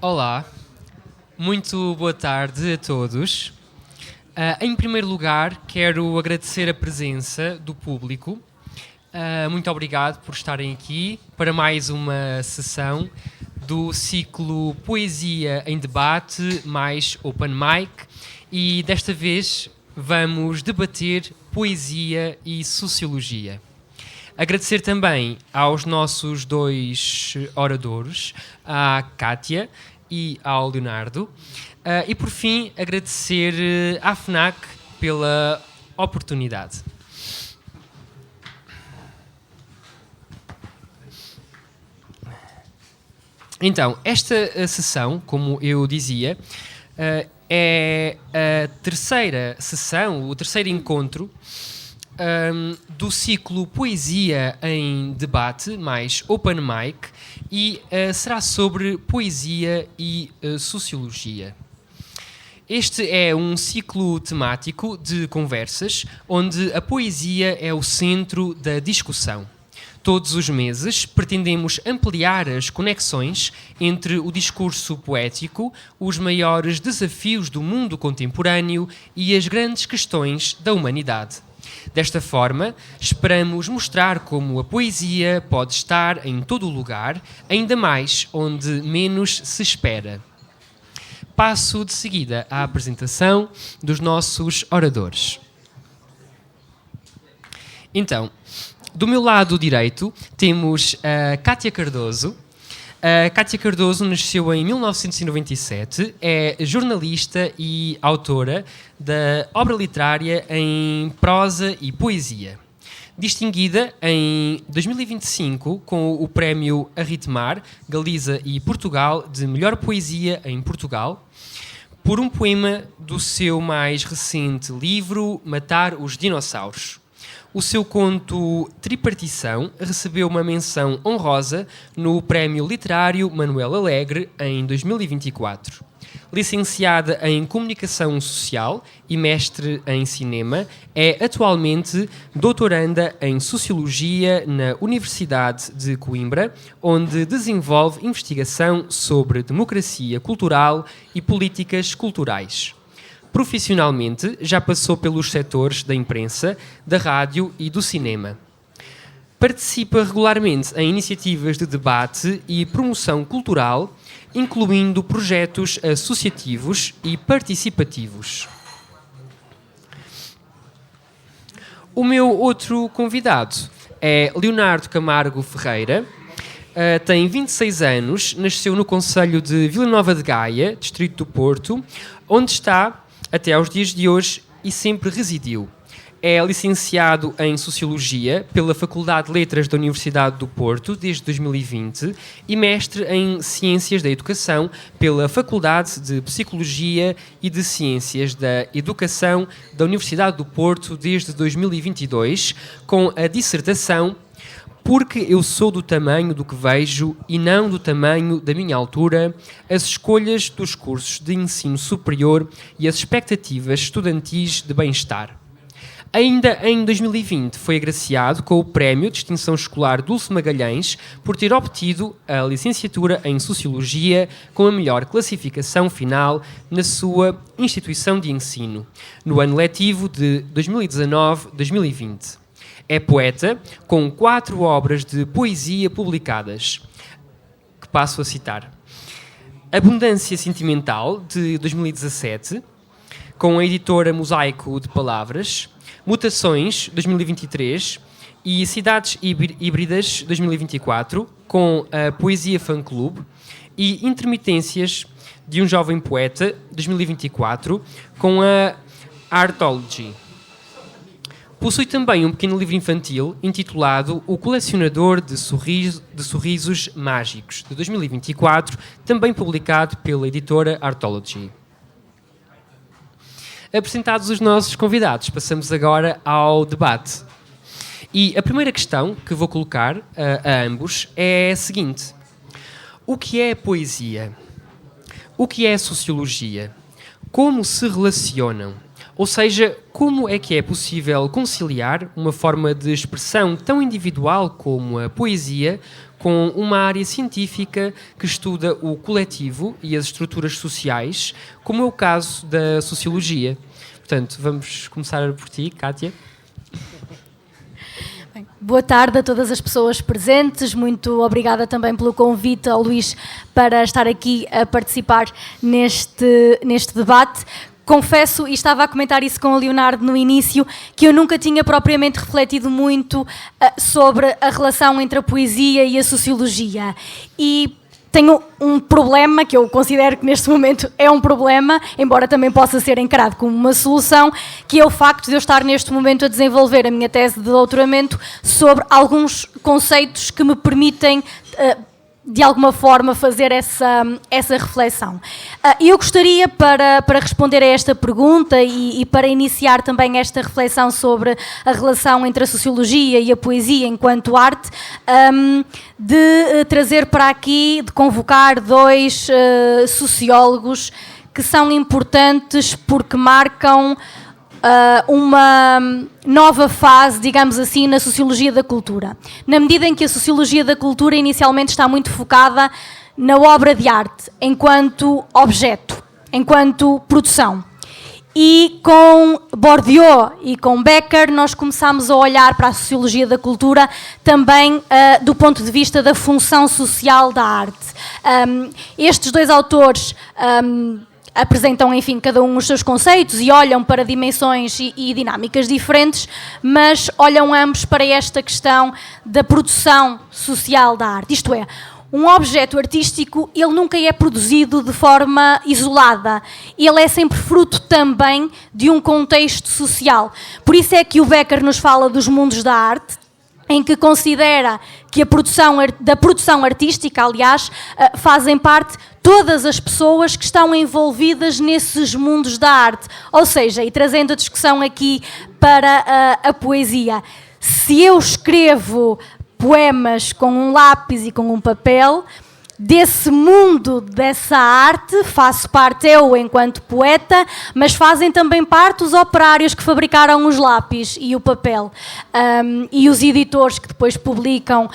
Olá, muito boa tarde a todos. Em primeiro lugar, quero agradecer a presença do público. Muito obrigado por estarem aqui para mais uma sessão do ciclo Poesia em Debate mais Open Mic, e desta vez vamos debater poesia e sociologia. Agradecer também aos nossos dois oradores, à Kátia e ao Leonardo. E por fim, agradecer à FNAC pela oportunidade. Então, esta sessão, como eu dizia, é a terceira sessão, o terceiro encontro do ciclo Poesia em Debate, mais Open Mic, e será sobre poesia e sociologia. Este é um ciclo temático de conversas onde a poesia é o centro da discussão. Todos os meses pretendemos ampliar as conexões entre o discurso poético, os maiores desafios do mundo contemporâneo e as grandes questões da humanidade. Desta forma, esperamos mostrar como a poesia pode estar em todo o lugar, ainda mais onde menos se espera. Passo de seguida à apresentação dos nossos oradores. Então, do meu lado direito temos a Kátia Cardoso. A Kátia Cardoso nasceu em 1997, é jornalista e autora da obra literária em prosa e poesia. Distinguida em 2025 com o prémio Arritmar, Galiza e Portugal de melhor poesia em Portugal, por um poema do seu mais recente livro Matar os Dinossauros. O seu conto Tripartição recebeu uma menção honrosa no Prémio Literário Manuel Alegre em 2024. Licenciada em Comunicação Social e mestre em Cinema, é atualmente doutoranda em Sociologia na Universidade de Coimbra, onde desenvolve investigação sobre democracia cultural e políticas culturais. Profissionalmente, já passou pelos setores da imprensa, da rádio e do cinema. Participa regularmente em iniciativas de debate e promoção cultural, incluindo projetos associativos e participativos. O meu outro convidado é Leonardo Camargo Ferreira. Tem 26 anos, nasceu no concelho de Vila Nova de Gaia, distrito do Porto, onde está até aos dias de hoje e sempre residiu. É licenciado em Sociologia pela Faculdade de Letras da Universidade do Porto desde 2020 e mestre em Ciências da Educação pela Faculdade de Psicologia e de Ciências da Educação da Universidade do Porto desde 2022, com a dissertação Porque eu sou do tamanho do que vejo e não do tamanho da minha altura, as escolhas dos cursos de ensino superior e as expectativas estudantis de bem-estar. Ainda em 2020 foi agraciado com o Prémio de Distinção Escolar Dulce Magalhães por ter obtido a licenciatura em Sociologia com a melhor classificação final na sua instituição de ensino, no ano letivo de 2019-2020. É poeta, com 4 obras de poesia publicadas, que passo a citar. Abundância Sentimental, de 2017, com a editora Mosaico de Palavras, Mutações, 2023, e Cidades Híbridas, 2024, com a Poesia Fã Clube, e Intermitências de um Jovem Poeta, 2024, com a Artology. Possui também um pequeno livro infantil intitulado O Colecionador de Sorrisos Mágicos, de 2024, também publicado pela editora Artology. Apresentados os nossos convidados, passamos agora ao debate. E a primeira questão que vou colocar a ambos é a seguinte: o que é poesia? O que é sociologia? Como se relacionam? Ou seja, como é que é possível conciliar uma forma de expressão tão individual como a poesia com uma área científica que estuda o coletivo e as estruturas sociais, como é o caso da sociologia? Portanto, vamos começar por ti, Kátia. Boa tarde a todas as pessoas presentes, muito obrigada também pelo convite ao Luís para estar aqui a participar neste debate. Confesso, e estava a comentar isso com o Leonardo no início, que eu nunca tinha propriamente refletido muito sobre a relação entre a poesia e a sociologia. E tenho um problema, que eu considero que neste momento é um problema, embora também possa ser encarado como uma solução, que é o facto de eu estar neste momento a desenvolver a minha tese de doutoramento sobre alguns conceitos que me permitem de alguma forma fazer essa reflexão. E eu gostaria, para responder a esta pergunta e para iniciar também esta reflexão sobre a relação entre a sociologia e a poesia enquanto arte, de trazer para aqui, de convocar dois sociólogos que são importantes porque marcam uma nova fase, digamos assim, na sociologia da cultura. Na medida em que a sociologia da cultura inicialmente está muito focada na obra de arte, enquanto objeto, enquanto produção. E com Bourdieu e com Becker nós começámos a olhar para a sociologia da cultura também do ponto de vista da função social da arte. Estes dois autores apresentam, enfim, cada um os seus conceitos e olham para dimensões e dinâmicas diferentes, mas olham ambos para esta questão da produção social da arte. Isto é, um objeto artístico, ele nunca é produzido de forma isolada. Ele é sempre fruto também de um contexto social. Por isso é que o Becker nos fala dos mundos da arte, em que considera que da produção artística, aliás, fazem parte todas as pessoas que estão envolvidas nesses mundos da arte. Ou seja, e trazendo a discussão aqui para a poesia, se eu escrevo poemas com um lápis e com um papel, desse mundo, dessa arte, faço parte eu enquanto poeta, mas fazem também parte os operários que fabricaram os lápis e o papel, e os editores que depois publicam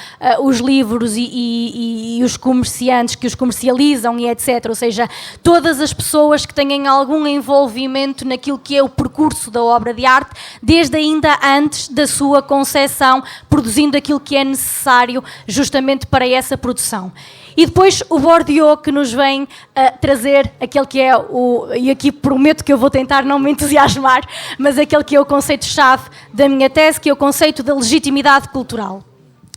os livros e os comerciantes que os comercializam e etc. Ou seja, todas as pessoas que têm algum envolvimento naquilo que é o percurso da obra de arte, desde ainda antes da sua concepção, produzindo aquilo que é necessário justamente para essa produção. E depois o Bourdieu, que nos vem trazer aquele que é e aqui prometo que eu vou tentar não me entusiasmar, mas aquele que é o conceito-chave da minha tese, que é o conceito da legitimidade cultural.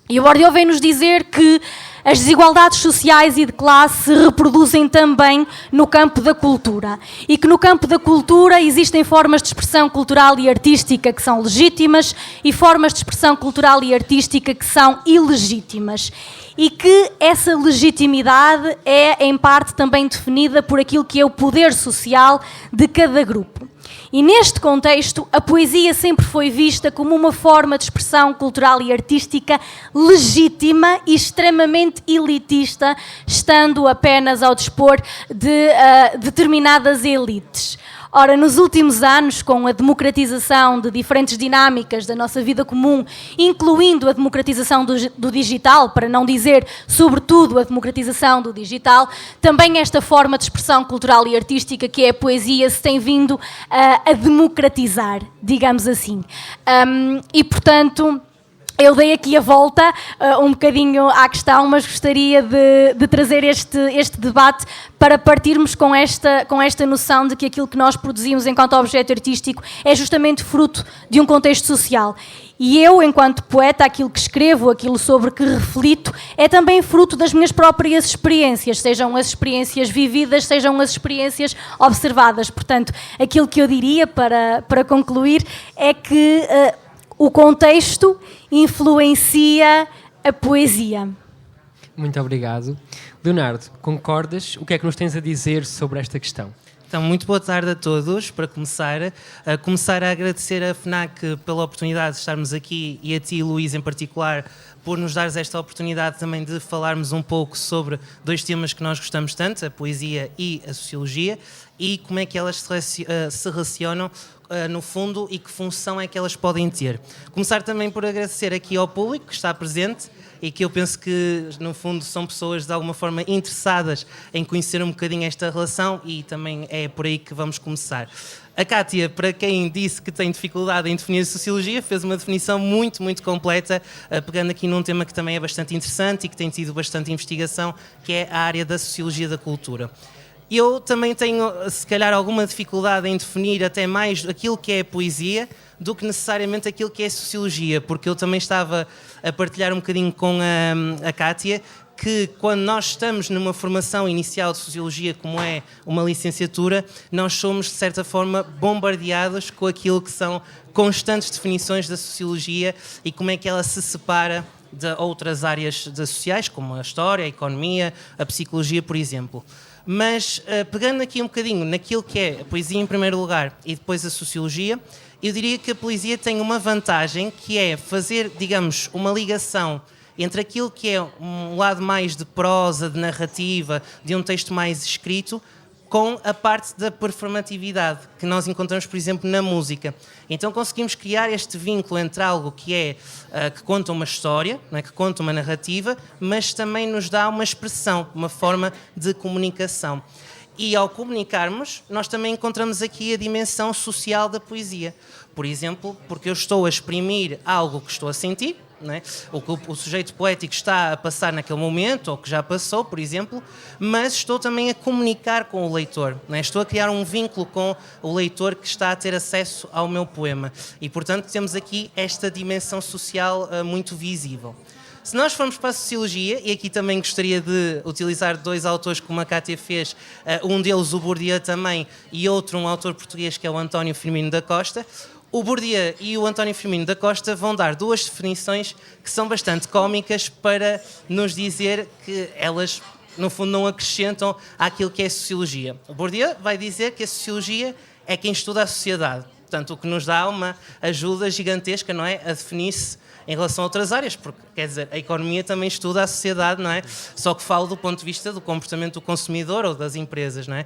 E o Bourdieu vem nos dizer que as desigualdades sociais e de classe se reproduzem também no campo da cultura e que no campo da cultura existem formas de expressão cultural e artística que são legítimas e formas de expressão cultural e artística que são ilegítimas. E que essa legitimidade é, em parte, também definida por aquilo que é o poder social de cada grupo. E neste contexto, a poesia sempre foi vista como uma forma de expressão cultural e artística legítima e extremamente elitista, estando apenas ao dispor de determinadas elites. Ora, nos últimos anos, com a democratização de diferentes dinâmicas da nossa vida comum, incluindo a democratização do digital, para não dizer, sobretudo, a democratização do digital, também esta forma de expressão cultural e artística, que é a poesia, se tem vindo a democratizar, digamos assim. E, portanto, eu dei aqui a volta um bocadinho à questão, mas gostaria de trazer este debate para partirmos com esta noção de que aquilo que nós produzimos enquanto objeto artístico é justamente fruto de um contexto social. E eu, enquanto poeta, aquilo que escrevo, aquilo sobre que reflito, é também fruto das minhas próprias experiências, sejam as experiências vividas, sejam as experiências observadas. Portanto, aquilo que eu diria para concluir é que o contexto influencia a poesia. Muito obrigado. Leonardo, concordas? O que é que nos tens a dizer sobre esta questão? Então, muito boa tarde a todos. Para começar a agradecer à FNAC pela oportunidade de estarmos aqui e a ti, Luís, em particular, por nos dares esta oportunidade também de falarmos um pouco sobre dois temas que nós gostamos tanto, a poesia e a sociologia, e como é que elas se relacionam no fundo, e que função é que elas podem ter. Começar também por agradecer aqui ao público que está presente e que eu penso que, no fundo, são pessoas de alguma forma interessadas em conhecer um bocadinho esta relação, e também é por aí que vamos começar. A Kátia, para quem disse que tem dificuldade em definir a sociologia, fez uma definição muito, muito completa, pegando aqui num tema que também é bastante interessante e que tem tido bastante investigação, que é a área da sociologia da cultura. Eu também tenho, se calhar, alguma dificuldade em definir até mais aquilo que é poesia do que necessariamente aquilo que é sociologia, porque eu também estava a partilhar um bocadinho com a Kátia que quando nós estamos numa formação inicial de sociologia, como é uma licenciatura, nós somos, de certa forma, bombardeados com aquilo que são constantes definições da sociologia e como é que ela se separa de outras áreas sociais, como a história, a economia, a psicologia, por exemplo. Mas, pegando aqui um bocadinho naquilo que é a poesia em primeiro lugar e depois a sociologia, eu diria que a poesia tem uma vantagem, que é fazer, digamos, uma ligação entre aquilo que é um lado mais de prosa, de narrativa, de um texto mais escrito, com a parte da performatividade, que nós encontramos, por exemplo, na música. Então conseguimos criar este vínculo entre algo que é que conta uma história, né, que conta uma narrativa, mas também nos dá uma expressão, uma forma de comunicação. E ao comunicarmos, nós também encontramos aqui a dimensão social da poesia. Por exemplo, porque eu estou a exprimir algo que estou a sentir, né? O que o sujeito poético está a passar naquele momento, ou que já passou, por exemplo, mas estou também a comunicar com o leitor, né? Estou a criar um vínculo com o leitor que está a ter acesso ao meu poema. E, portanto, temos aqui esta dimensão social muito visível. Se nós formos para a sociologia, e aqui também gostaria de utilizar dois autores como a Kátia fez, um deles o Bourdieu também, e outro um autor português que é o António Firmino da Costa. O Bourdieu e o António Firmino da Costa vão dar duas definições que são bastante cómicas para nos dizer que elas, no fundo, não acrescentam àquilo que é a sociologia. O Bourdieu vai dizer que a sociologia é quem estuda a sociedade. Portanto, o que nos dá uma ajuda gigantesca, não é, a definir-se em relação a outras áreas, porque, quer dizer, a economia também estuda a sociedade, não é? Só que falo do ponto de vista do comportamento do consumidor ou das empresas, não é?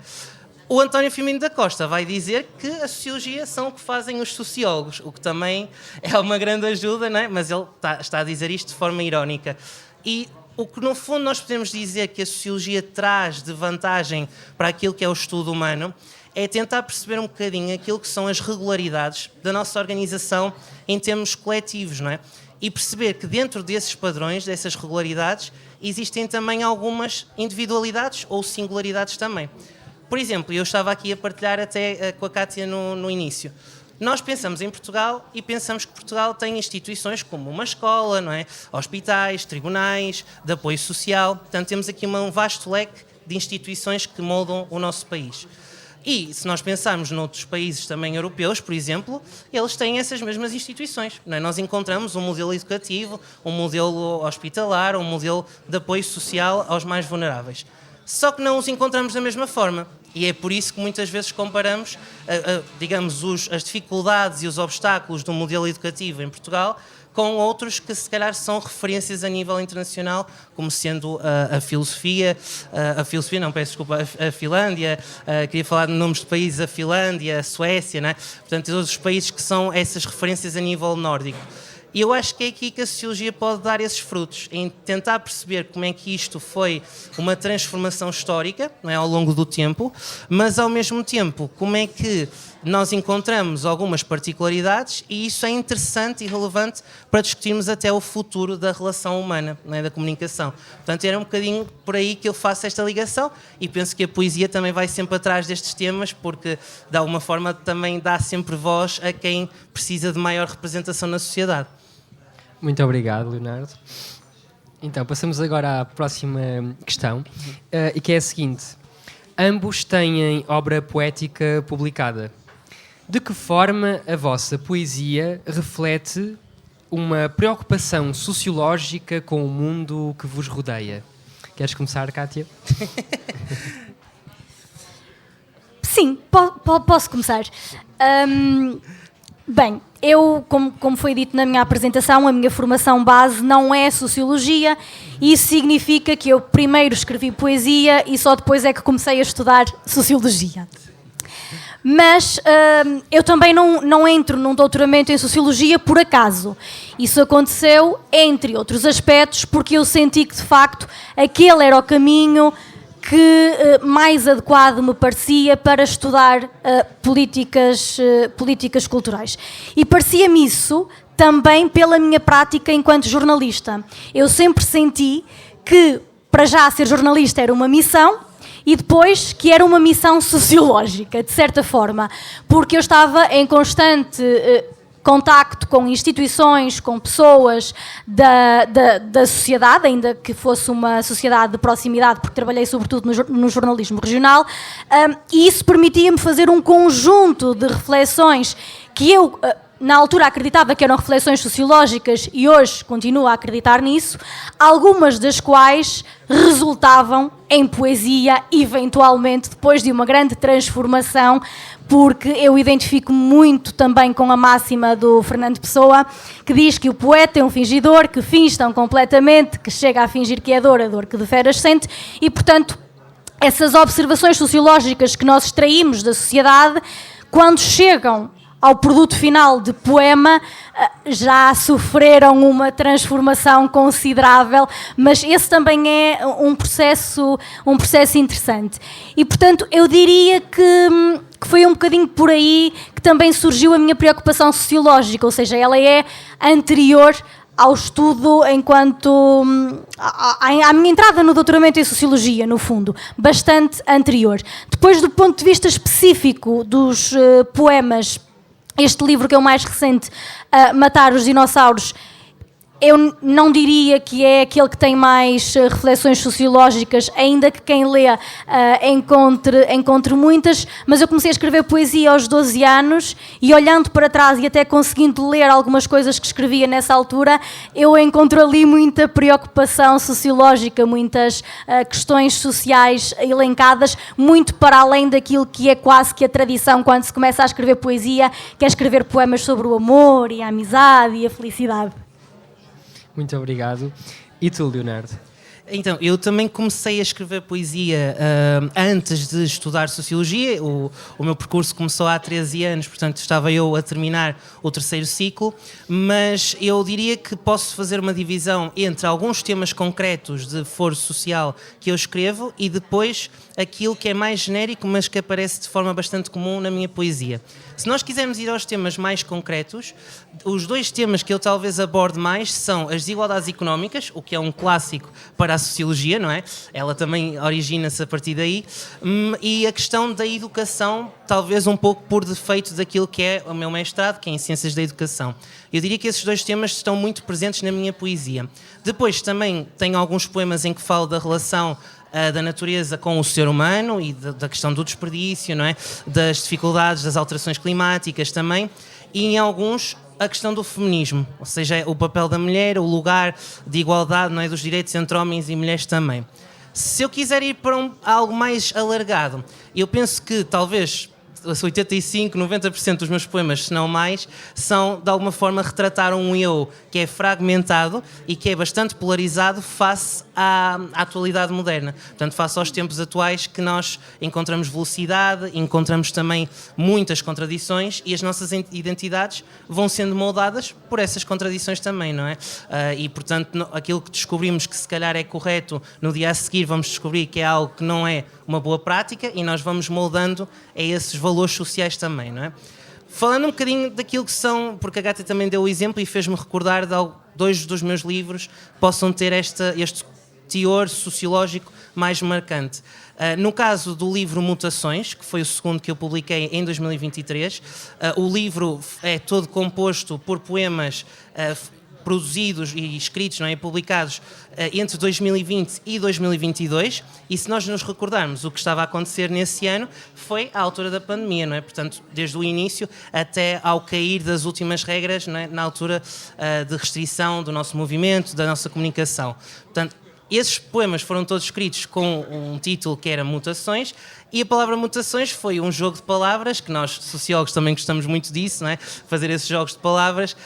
O António Firmino da Costa vai dizer que a sociologia são o que fazem os sociólogos, o que também é uma grande ajuda, não é? Mas ele está a dizer isto de forma irónica. E o que, no fundo, nós podemos dizer que a sociologia traz de vantagem para aquilo que é o estudo humano é tentar perceber um bocadinho aquilo que são as regularidades da nossa organização em termos coletivos, não é? E perceber que dentro desses padrões, dessas regularidades, existem também algumas individualidades ou singularidades também. Por exemplo, eu estava aqui a partilhar até com a Kátia no início. Nós pensamos em Portugal e pensamos que Portugal tem instituições como uma escola, não é? Hospitais, tribunais, de apoio social. Portanto, temos aqui um vasto leque de instituições que moldam o nosso país. E se nós pensarmos noutros países também europeus, por exemplo, eles têm essas mesmas instituições, não é? Nós encontramos um modelo educativo, um modelo hospitalar, um modelo de apoio social aos mais vulneráveis. Só que não os encontramos da mesma forma. E é por isso que muitas vezes comparamos, digamos, as dificuldades e os obstáculos do modelo educativo em Portugal com outros que se calhar são referências a nível internacional, como sendo a Finlândia, queria falar de nomes de países, a Finlândia, a Suécia, não é? Portanto, todos os países que são essas referências a nível nórdico. E eu acho que é aqui que a sociologia pode dar esses frutos, em tentar perceber como é que isto foi uma transformação histórica, não é, ao longo do tempo, mas ao mesmo tempo como é que nós encontramos algumas particularidades e isso é interessante e relevante para discutirmos até o futuro da relação humana, não é, da comunicação. Portanto, era um bocadinho por aí que eu faço esta ligação e penso que a poesia também vai sempre atrás destes temas porque, de alguma forma, também dá sempre voz a quem precisa de maior representação na sociedade. Muito obrigado, Leonardo. Então, passamos agora à próxima questão, e que é a seguinte. Ambos têm obra poética publicada. De que forma a vossa poesia reflete uma preocupação sociológica com o mundo que vos rodeia? Queres começar, Kátia? Sim, posso começar. Bem, eu, como foi dito na minha apresentação, a minha formação base não é sociologia e isso significa que eu primeiro escrevi poesia e só depois é que comecei a estudar sociologia. mas eu também não entro num doutoramento em Sociologia por acaso. Isso aconteceu, entre outros aspectos, porque eu senti que, de facto, aquele era o caminho que mais adequado me parecia para estudar políticas culturais. E parecia-me isso também pela minha prática enquanto jornalista. Eu sempre senti que, para já, ser jornalista era uma missão, e depois que era uma missão sociológica, de certa forma, porque eu estava em constante contacto com instituições, com pessoas da sociedade, ainda que fosse uma sociedade de proximidade, porque trabalhei sobretudo no jornalismo regional, e isso permitia-me fazer um conjunto de reflexões que eu, na altura, acreditava que eram reflexões sociológicas e hoje continuo a acreditar nisso, algumas das quais resultavam em poesia, eventualmente, depois de uma grande transformação, porque eu identifico muito também com a máxima do Fernando Pessoa, que diz que o poeta é um fingidor, que finge tão completamente, que chega a fingir que é dor, a dor que de feras sente, e, portanto, essas observações sociológicas que nós extraímos da sociedade, quando chegam ao produto final de poema, já sofreram uma transformação considerável, mas esse também é um processo interessante. E, portanto, eu diria que foi um bocadinho por aí que também surgiu a minha preocupação sociológica, ou seja, ela é anterior ao estudo enquanto à minha entrada no doutoramento em Sociologia, no fundo, bastante anterior. Depois, do ponto de vista específico dos poemas, este livro que é o mais recente, Matar os Dinossauros, eu não diria que é aquele que tem mais reflexões sociológicas, ainda que quem lê encontre muitas, mas eu comecei a escrever poesia aos 12 anos e, olhando para trás e até conseguindo ler algumas coisas que escrevia nessa altura, eu encontro ali muita preocupação sociológica, muitas questões sociais elencadas, muito para além daquilo que é quase que a tradição quando se começa a escrever poesia, que é escrever poemas sobre o amor e a amizade e a felicidade. Muito obrigado. E tu, Leonardo? Então, eu também comecei a escrever poesia antes de estudar Sociologia. O meu percurso começou há 13 anos, portanto estava eu a terminar o terceiro ciclo, mas eu diria que posso fazer uma divisão entre alguns temas concretos de foro social que eu escrevo e depois aquilo que é mais genérico, mas que aparece de forma bastante comum na minha poesia. Se nós quisermos ir aos temas mais concretos, os dois temas que eu talvez aborde mais são as desigualdades económicas, o que é um clássico para a Sociologia, não é? Ela também origina-se a partir daí, e a questão da educação, talvez um pouco por defeito daquilo que é o meu mestrado, que é em Ciências da Educação. Eu diria que esses dois temas estão muito presentes na minha poesia. Depois também tenho alguns poemas em que falo da relação da natureza com o ser humano e da questão do desperdício, não é? Das dificuldades, das alterações climáticas também, e em alguns a questão do feminismo, ou seja, o papel da mulher, o lugar de igualdade, não é? Dos direitos entre homens e mulheres também. Se eu quiser ir para algo mais alargado, eu penso que talvez 85%, 90% dos meus poemas, se não mais, são de alguma forma retratar um eu que é fragmentado e que é bastante polarizado face à atualidade moderna. Portanto, face aos tempos atuais que nós encontramos velocidade, encontramos também muitas contradições e as nossas identidades vão sendo moldadas por essas contradições também, não é? E, portanto, aquilo que descobrimos que se calhar é correto, no dia a seguir vamos descobrir que é algo que não é uma boa prática e nós vamos moldando a esses valores sociais também, não é? Falando um bocadinho daquilo que são, porque a Gata também deu o exemplo e fez-me recordar de dois dos meus livros que possam ter este teor sociológico mais marcante. No caso do livro Mutações, que foi o segundo que eu publiquei em 2023, o livro é todo composto por poemas produzidos e escritos, não é, publicados entre 2020 e 2022, e se nós nos recordarmos o que estava a acontecer nesse ano, foi à altura da pandemia, não é? Portanto, desde o início até ao cair das últimas regras, não é? Na altura de restrição do nosso movimento, da nossa comunicação. Portanto, esses poemas foram todos escritos com um título que era Mutações, e a palavra mutações foi um jogo de palavras, que nós, sociólogos, também gostamos muito disso, não é? Fazer esses jogos de palavras,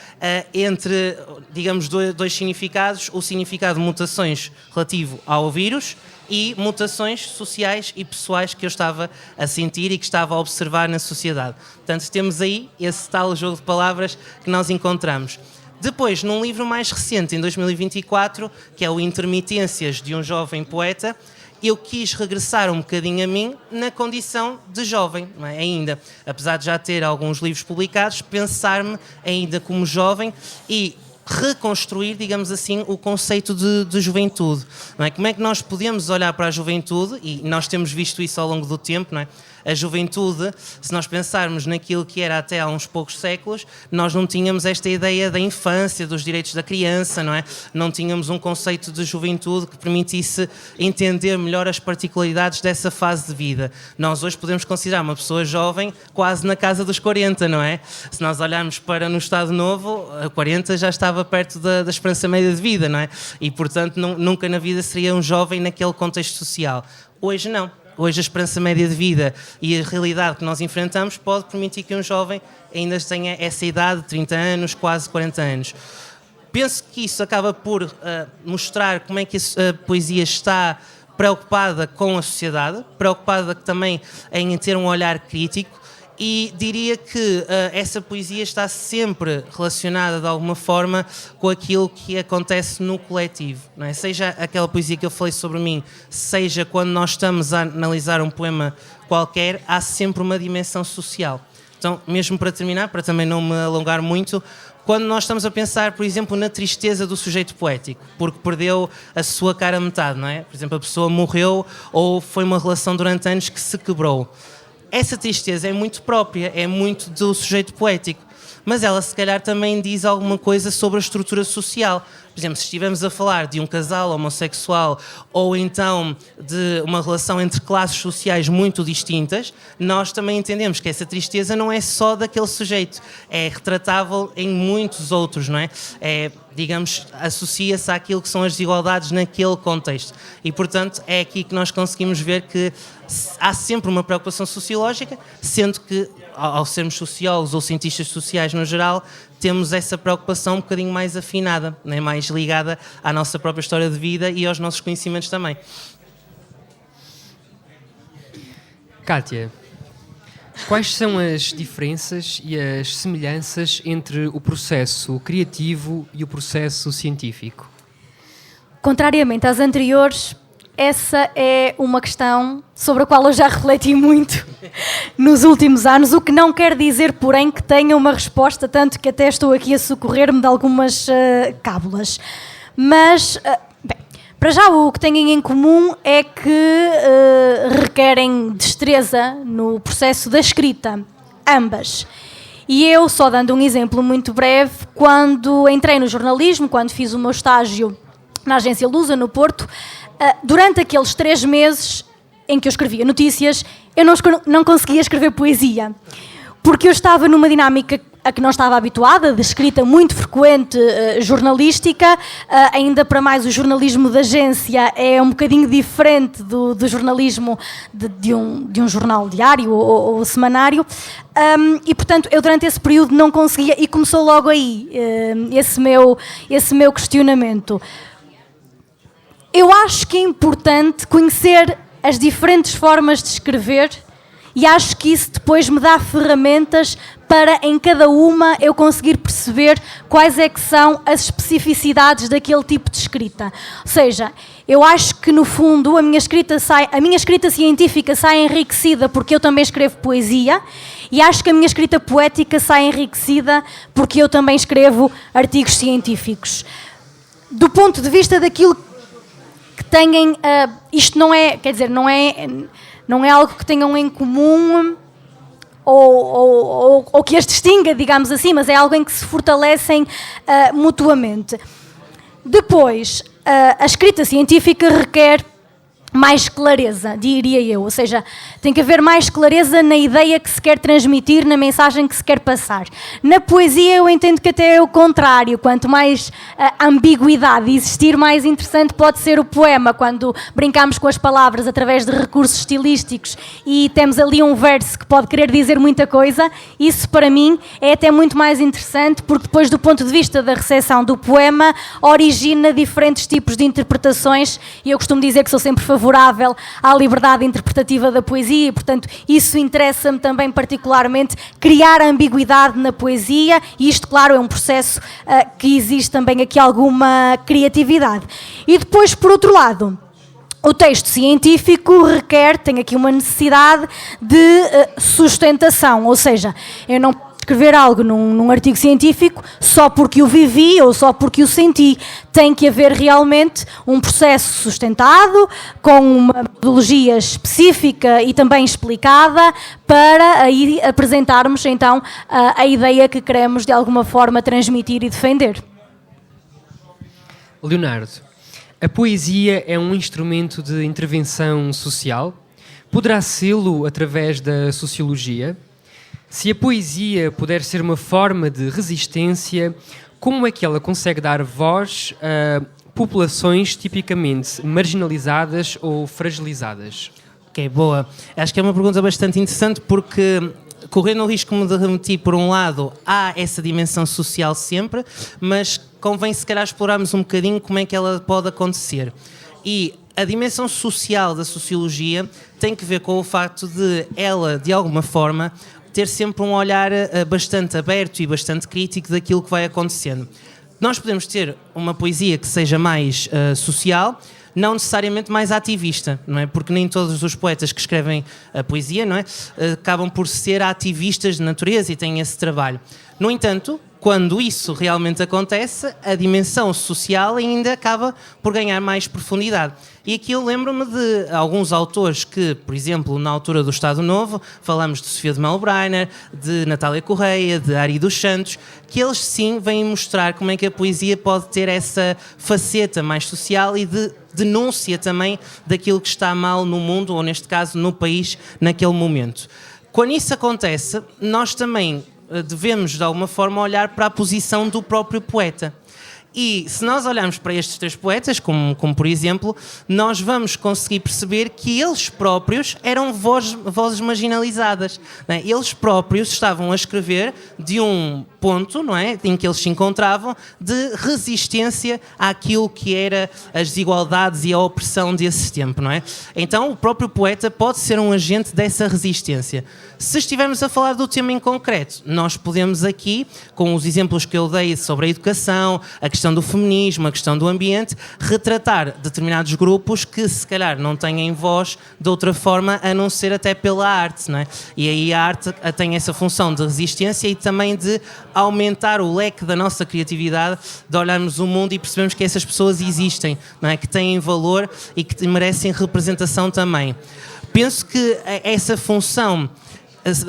entre, digamos, dois significados. O significado de mutações relativo ao vírus e mutações sociais e pessoais que eu estava a sentir e que estava a observar na sociedade. Portanto, temos aí esse tal jogo de palavras que nós encontramos. Depois, num livro mais recente, em 2024, que é o Intermitências de um Jovem Poeta, eu quis regressar um bocadinho a mim na condição de jovem, não é? Ainda. Apesar de já ter alguns livros publicados, pensar-me ainda como jovem e reconstruir, digamos assim, o conceito de juventude. Não é? Como é que nós podemos olhar para a juventude, e nós temos visto isso ao longo do tempo, não é? A juventude, se nós pensarmos naquilo que era até há uns poucos séculos, nós não tínhamos esta ideia da infância, dos direitos da criança, não é? Não tínhamos um conceito de juventude que permitisse entender melhor as particularidades dessa fase de vida. Nós hoje podemos considerar uma pessoa jovem quase na casa dos 40, não é? Se nós olharmos para no Estado Novo, a 40 já estava perto da esperança média de vida, não é? E, portanto, nunca na vida seria um jovem naquele contexto social. Hoje não. Hoje a esperança média de vida e a realidade que nós enfrentamos pode permitir que um jovem ainda tenha essa idade de 30 anos, quase 40 anos. Penso que isso acaba por mostrar como é que a poesia está preocupada com a sociedade, preocupada também em ter um olhar crítico, e diria que essa poesia está sempre relacionada de alguma forma com aquilo que acontece no coletivo, não é? Seja aquela poesia que eu falei sobre mim, seja quando nós estamos a analisar um poema qualquer, há sempre uma dimensão social. Então, mesmo para terminar, para também não me alongar muito, quando nós estamos a pensar, por exemplo, na tristeza do sujeito poético, porque perdeu a sua cara metade, não é? Por exemplo, a pessoa morreu ou foi uma relação durante anos que se quebrou. Essa tristeza é muito própria, é muito do sujeito poético, mas ela se calhar também diz alguma coisa sobre a estrutura social. Por exemplo, se estivermos a falar de um casal homossexual ou então de uma relação entre classes sociais muito distintas, nós também entendemos que essa tristeza não é só daquele sujeito, é retratável em muitos outros, não é? Digamos, associa-se àquilo que são as desigualdades naquele contexto. E, portanto, é aqui que nós conseguimos ver que há sempre uma preocupação sociológica, sendo que, ao sermos sociólogos ou cientistas sociais no geral, temos essa preocupação um bocadinho mais afinada, né? Mais ligada à nossa própria história de vida e aos nossos conhecimentos também. Kátia, quais são as diferenças e as semelhanças entre o processo criativo e o processo científico? Contrariamente às anteriores, essa é uma questão sobre a qual eu já refleti muito nos últimos anos, o que não quer dizer, porém, que tenha uma resposta, tanto que até estou aqui a socorrer-me de algumas cábulas. Mas, bem, para já o que têm em comum é que requerem destreza no processo da escrita, ambas. E eu, só dando um exemplo muito breve, quando entrei no jornalismo, quando fiz o meu estágio na agência Lusa, no Porto, durante aqueles 3 meses em que eu escrevia notícias, eu não conseguia escrever poesia, porque eu estava numa dinâmica a que não estava habituada, de escrita muito frequente, jornalística, ainda para mais o jornalismo de agência é um bocadinho diferente do jornalismo de um jornal diário ou semanário, e portanto eu durante esse período não conseguia, e começou logo aí esse meu questionamento. Eu acho que é importante conhecer as diferentes formas de escrever e acho que isso depois me dá ferramentas para, em cada uma, eu conseguir perceber quais é que são as especificidades daquele tipo de escrita. Ou seja, eu acho que, no fundo, a minha escrita científica sai enriquecida porque eu também escrevo poesia, e acho que a minha escrita poética sai enriquecida porque eu também escrevo artigos científicos. Do ponto de vista daquilo que têm, isto não é, quer dizer, não é algo que tenham em comum ou que as distinga, digamos assim, mas é algo em que se fortalecem mutuamente. Depois, a escrita científica requer mais clareza, diria eu, ou seja, tem que haver mais clareza na ideia que se quer transmitir, na mensagem que se quer passar. Na poesia eu entendo que até é o contrário, quanto mais ambiguidade existir, mais interessante pode ser o poema, quando brincamos com as palavras através de recursos estilísticos e temos ali um verso que pode querer dizer muita coisa, isso para mim é até muito mais interessante, porque depois do ponto de vista da recepção do poema, origina diferentes tipos de interpretações, e eu costumo dizer que sou sempre favorável favorável à liberdade interpretativa da poesia e, portanto, isso interessa-me também particularmente, criar ambiguidade na poesia, e isto, claro, é um processo que exige também aqui alguma criatividade. E depois, por outro lado, o texto científico tem aqui uma necessidade de sustentação, ou seja, eu não posso escrever algo num artigo científico só porque o vivi ou só porque o senti. Tem que haver realmente um processo sustentado, com uma metodologia específica e também explicada, para aí apresentarmos então a ideia que queremos de alguma forma transmitir e defender. Leonardo, a poesia é um instrumento de intervenção social? Poderá sê-lo através da sociologia? Se a poesia puder ser uma forma de resistência, como é que ela consegue dar voz a populações tipicamente marginalizadas ou fragilizadas? Ok, boa. Acho que é uma pergunta bastante interessante, porque, correndo o risco de me remeter, por um lado, há essa dimensão social sempre, mas convém se calhar explorarmos um bocadinho como é que ela pode acontecer. E a dimensão social da sociologia tem que ver com o facto de ela, de alguma forma, ter sempre um olhar bastante aberto e bastante crítico daquilo que vai acontecendo. Nós podemos ter uma poesia que seja mais social, não necessariamente mais ativista, não é? Porque nem todos os poetas que escrevem a poesia, não é? Acabam por ser ativistas de natureza e têm esse trabalho. No entanto, quando isso realmente acontece, a dimensão social ainda acaba por ganhar mais profundidade. E aqui eu lembro-me de alguns autores que, por exemplo, na altura do Estado Novo, falamos de Sofia de Melo Brainer, de Natália Correia, de Ari dos Santos, que eles sim vêm mostrar como é que a poesia pode ter essa faceta mais social e de denúncia também daquilo que está mal no mundo, ou neste caso no país, naquele momento. Quando isso acontece, nós também devemos, de alguma forma, olhar para a posição do próprio poeta. E se nós olharmos para estes três poetas, como por exemplo, nós vamos conseguir perceber que eles próprios eram vozes marginalizadas, não é? Eles próprios estavam a escrever de um ponto, não é, em que eles se encontravam, de resistência àquilo que era as desigualdades e a opressão desse tempo, não é? Então o próprio poeta pode ser um agente dessa resistência. Se estivermos a falar do tema em concreto, nós podemos aqui, com os exemplos que eu dei sobre a educação, a questão do feminismo, a questão do ambiente, retratar determinados grupos que se calhar não têm voz de outra forma a não ser até pela arte, não é? E aí a arte tem essa função de resistência e também de aumentar o leque da nossa criatividade, de olharmos o mundo e percebemos que essas pessoas existem, não é? Que têm valor e que merecem representação também. Penso que essa função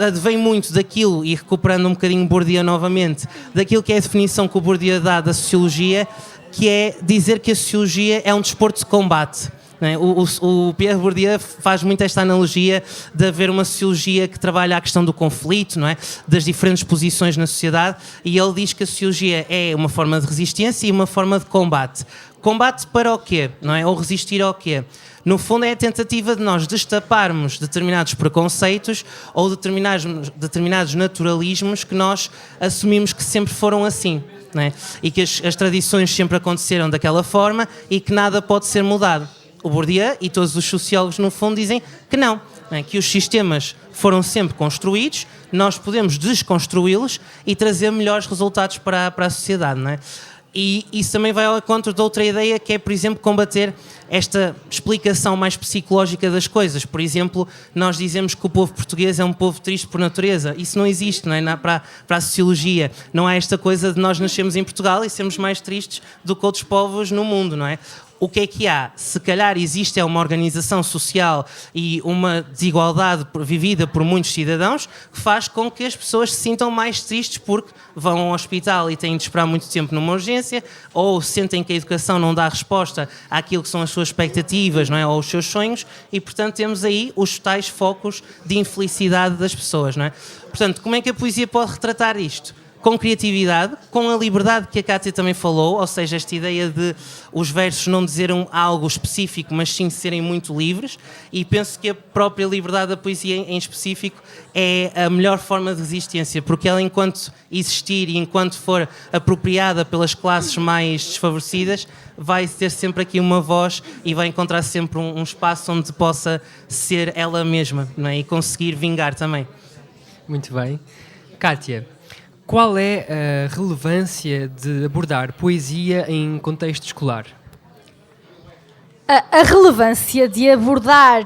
advém muito daquilo, e recuperando um bocadinho Bourdieu novamente, daquilo que é a definição que o Bourdieu dá da sociologia, que é dizer que a sociologia é um desporto de combate. O Pierre Bourdieu faz muito esta analogia de haver uma sociologia que trabalha a questão do conflito, não é? Das diferentes posições na sociedade, e ele diz que a sociologia é uma forma de resistência e uma forma de combate. Combate para o quê? Não é? Ou resistir ao quê? No fundo é a tentativa de nós destaparmos determinados preconceitos ou determinados naturalismos que nós assumimos que sempre foram assim, não é? E que as tradições sempre aconteceram daquela forma e que nada pode ser mudado. O Bourdieu e todos os sociólogos, no fundo, dizem que não é? Que os sistemas foram sempre construídos, nós podemos desconstruí-los e trazer melhores resultados para a sociedade, não é? E isso também vai ao encontro de outra ideia, que é, por exemplo, combater esta explicação mais psicológica das coisas. Por exemplo, nós dizemos que o povo português é um povo triste por natureza. Isso não existe, não é? Para a sociologia. Não há esta coisa de nós nascermos em Portugal e sermos mais tristes do que outros povos no mundo, não é? O que é que há? Se calhar existe uma organização social e uma desigualdade vivida por muitos cidadãos que faz com que as pessoas se sintam mais tristes porque vão ao hospital e têm de esperar muito tempo numa urgência, ou sentem que a educação não dá resposta àquilo que são as suas expectativas, não é? Ou os seus sonhos, e portanto temos aí os tais focos de infelicidade das pessoas, não é? Portanto, como é que a poesia pode retratar isto? com criatividade, com a liberdade que a Kátia também falou, ou seja, esta ideia de os versos não dizerem algo específico, mas sim serem muito livres, e penso que a própria liberdade da poesia em específico é a melhor forma de resistência, porque ela, enquanto existir e enquanto for apropriada pelas classes mais desfavorecidas, vai ter sempre aqui uma voz e vai encontrar sempre um espaço onde possa ser ela mesma, não é? E conseguir vingar também. Muito bem. Kátia, qual é a relevância de abordar poesia em contexto escolar? A relevância de abordar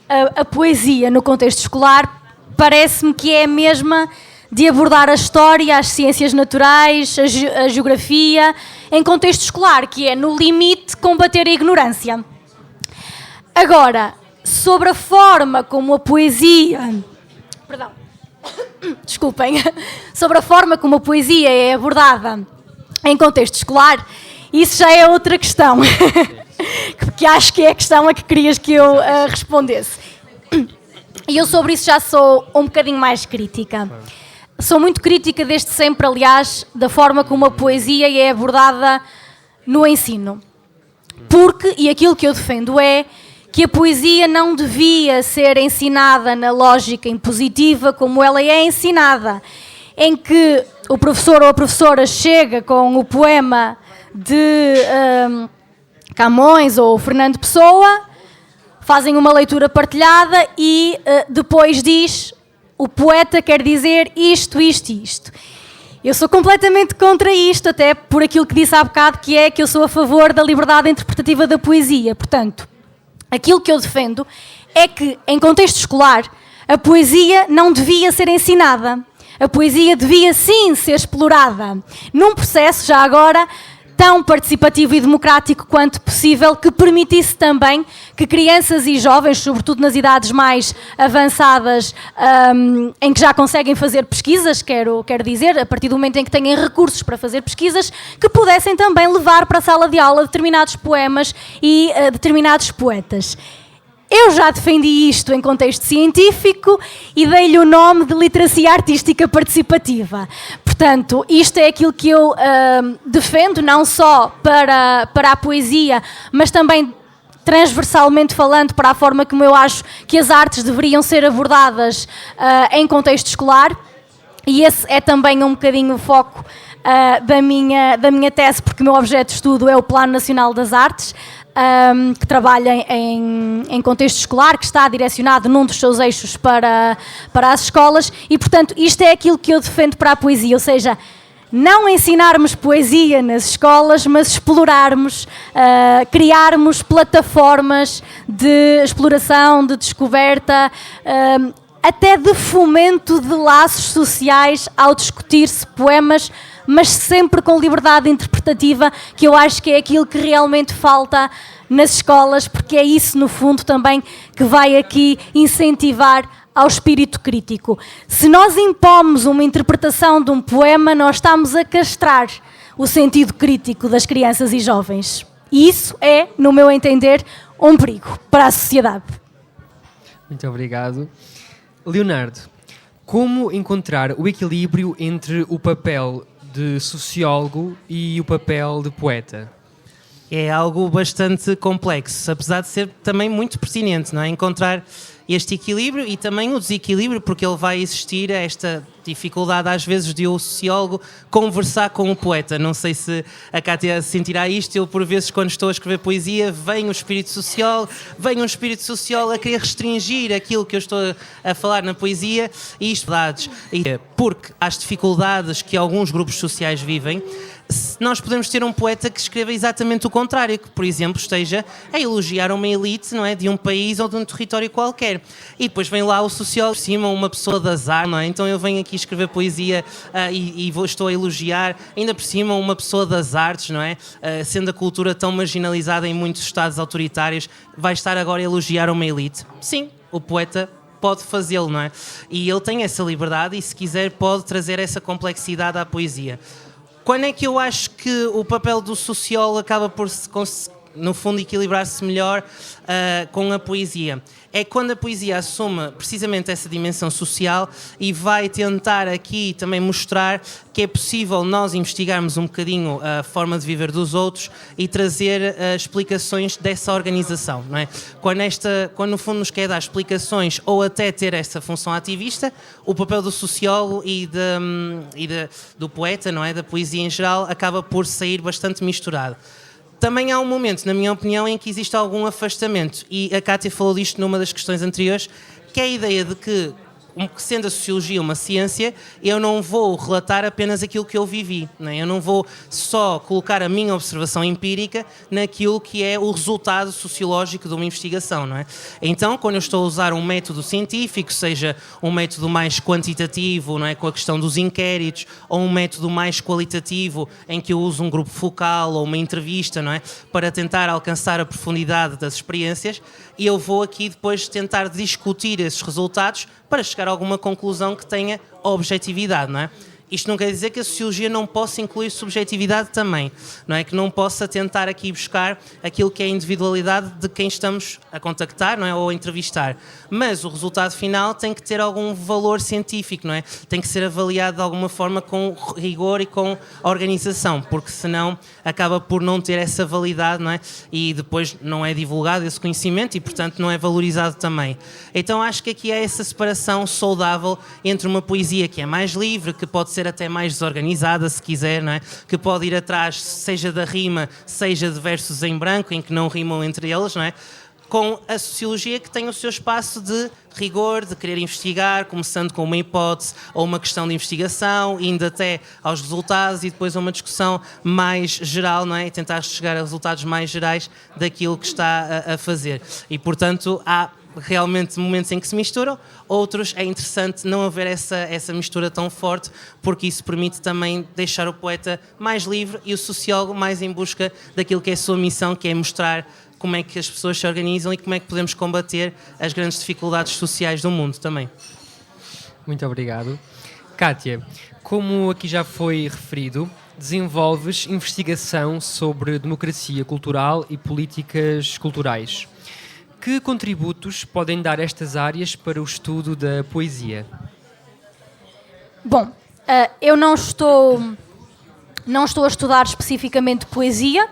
a poesia no contexto escolar parece-me que é a mesma de abordar a história, as ciências naturais, a geografia, em contexto escolar, que é, no limite, combater a ignorância. Agora, sobre a forma como a poesia... Perdão. Desculpem. Sobre a forma como a poesia é abordada em contexto escolar, isso já é outra questão. Que acho que é a questão a que querias que eu respondesse. E eu sobre isso já sou um bocadinho mais crítica. Sou muito crítica desde sempre, aliás, da forma como a poesia é abordada no ensino. Porque, e aquilo que eu defendo é que a poesia não devia ser ensinada na lógica impositiva como ela é ensinada, em que o professor ou a professora chega com o poema de Camões ou Fernando Pessoa, fazem uma leitura partilhada e depois diz: o poeta quer dizer isto, isto e isto. Eu sou completamente contra isto, até por aquilo que disse há bocado, que é que eu sou a favor da liberdade interpretativa da poesia. Portanto, aquilo que eu defendo é que, em contexto escolar, a poesia não devia ser ensinada. A poesia devia, sim, ser explorada num processo, já agora, tão participativo e democrático quanto possível, que permitisse também que crianças e jovens, sobretudo nas idades mais avançadas, em que já conseguem fazer pesquisas, quero dizer, a partir do momento em que têm recursos para fazer pesquisas, que pudessem também levar para a sala de aula determinados poemas e determinados poetas. Eu já defendi isto em contexto científico e dei-lhe o nome de literacia artística participativa. Portanto, isto é aquilo que eu defendo, não só para a poesia, mas também transversalmente falando, para a forma como eu acho que as artes deveriam ser abordadas em contexto escolar. E esse é também um bocadinho o foco da minha tese, porque o meu objeto de estudo é o Plano Nacional das Artes, que trabalha em contexto escolar, que está direcionado num dos seus eixos para as escolas, e portanto isto é aquilo que eu defendo para a poesia, ou seja, não ensinarmos poesia nas escolas, mas explorarmos, criarmos plataformas de exploração, de descoberta, até de fomento de laços sociais ao discutir-se poemas, mas sempre com liberdade interpretativa, que eu acho que é aquilo que realmente falta nas escolas, porque é isso, no fundo, também que vai aqui incentivar ao espírito crítico. Se nós impomos uma interpretação de um poema, nós estamos a castrar o sentido crítico das crianças e jovens. E isso é, no meu entender, um perigo para a sociedade. Muito obrigado. Leonardo, como encontrar o equilíbrio entre o papel de sociólogo e o papel de poeta? É algo bastante complexo, apesar de ser também muito pertinente, não é? Encontrar este equilíbrio e também o desequilíbrio, porque ele vai existir esta dificuldade às vezes de o sociólogo conversar com o poeta. Não sei se a Kátia sentirá isto, eu por vezes quando estou a escrever poesia vem um espírito sociólogo a querer restringir aquilo que eu estou a falar na poesia, e isto porque as dificuldades que alguns grupos sociais vivem, nós podemos ter um poeta que escreva exatamente o contrário, que, por exemplo, esteja a elogiar uma elite, não é, de um país ou de um território qualquer. E depois vem lá o sociólogo, por cima, uma pessoa das artes, não é? Então eu venho aqui escrever poesia estou a elogiar, ainda por cima, uma pessoa das artes, não é? Sendo a cultura tão marginalizada em muitos estados autoritários, vai estar agora a elogiar uma elite? Sim, o poeta pode fazê-lo, não é? E ele tem essa liberdade e, se quiser, pode trazer essa complexidade à poesia. Quando é que eu acho que o papel do sociólogo acaba por no fundo, equilibrar-se melhor com a poesia. É quando a poesia assume precisamente essa dimensão social e vai tentar aqui também mostrar que é possível nós investigarmos um bocadinho a forma de viver dos outros e trazer explicações dessa organização, não é? Quando no fundo nos quer dar explicações ou até ter essa função ativista, o papel do sociólogo e do poeta, não é? Da poesia em geral, acaba por sair bastante misturado. Também há um momento, na minha opinião, em que existe algum afastamento, e a Kátia falou disto numa das questões anteriores, que é a ideia de que, sendo a sociologia uma ciência, eu não vou relatar apenas aquilo que eu vivi, não é? Eu não vou só colocar a minha observação empírica naquilo que é o resultado sociológico de uma investigação, não é? Então, quando eu estou a usar um método científico, seja um método mais quantitativo, não é, com a questão dos inquéritos, ou um método mais qualitativo, em que eu uso um grupo focal ou uma entrevista, não é, para tentar alcançar a profundidade das experiências, e eu vou aqui depois tentar discutir esses resultados para chegar a alguma conclusão que tenha objetividade, não é? Isto não quer dizer que a sociologia não possa incluir subjetividade também, não é? Que não possa tentar aqui buscar aquilo que é a individualidade de quem estamos a contactar, não é? Ou a entrevistar. Mas o resultado final tem que ter algum valor científico, não é? Tem que ser avaliado de alguma forma com rigor e com organização, porque senão acaba por não ter essa validade, não é? E depois não é divulgado esse conhecimento e, portanto, não é valorizado também. Então acho que aqui há essa separação saudável entre uma poesia que é mais livre, que pode ser até mais desorganizada, se quiser, não é? Que pode ir atrás, seja da rima, seja de versos em branco, em que não rimam entre eles, não é? Com a sociologia que tem o seu espaço de rigor, de querer investigar, começando com uma hipótese ou uma questão de investigação, indo até aos resultados e depois a uma discussão mais geral, não é? E tentar chegar a resultados mais gerais daquilo que está a fazer. E, portanto, há realmente momentos em que se misturam, outros é interessante não haver essa mistura tão forte, porque isso permite também deixar o poeta mais livre e o sociólogo mais em busca daquilo que é a sua missão, que é mostrar como é que as pessoas se organizam e como é que podemos combater as grandes dificuldades sociais do mundo também. Muito obrigado. Kátia, como aqui já foi referido, desenvolves investigação sobre democracia cultural e políticas culturais. Que contributos podem dar estas áreas para o estudo da poesia? Bom, eu não estou a estudar especificamente poesia.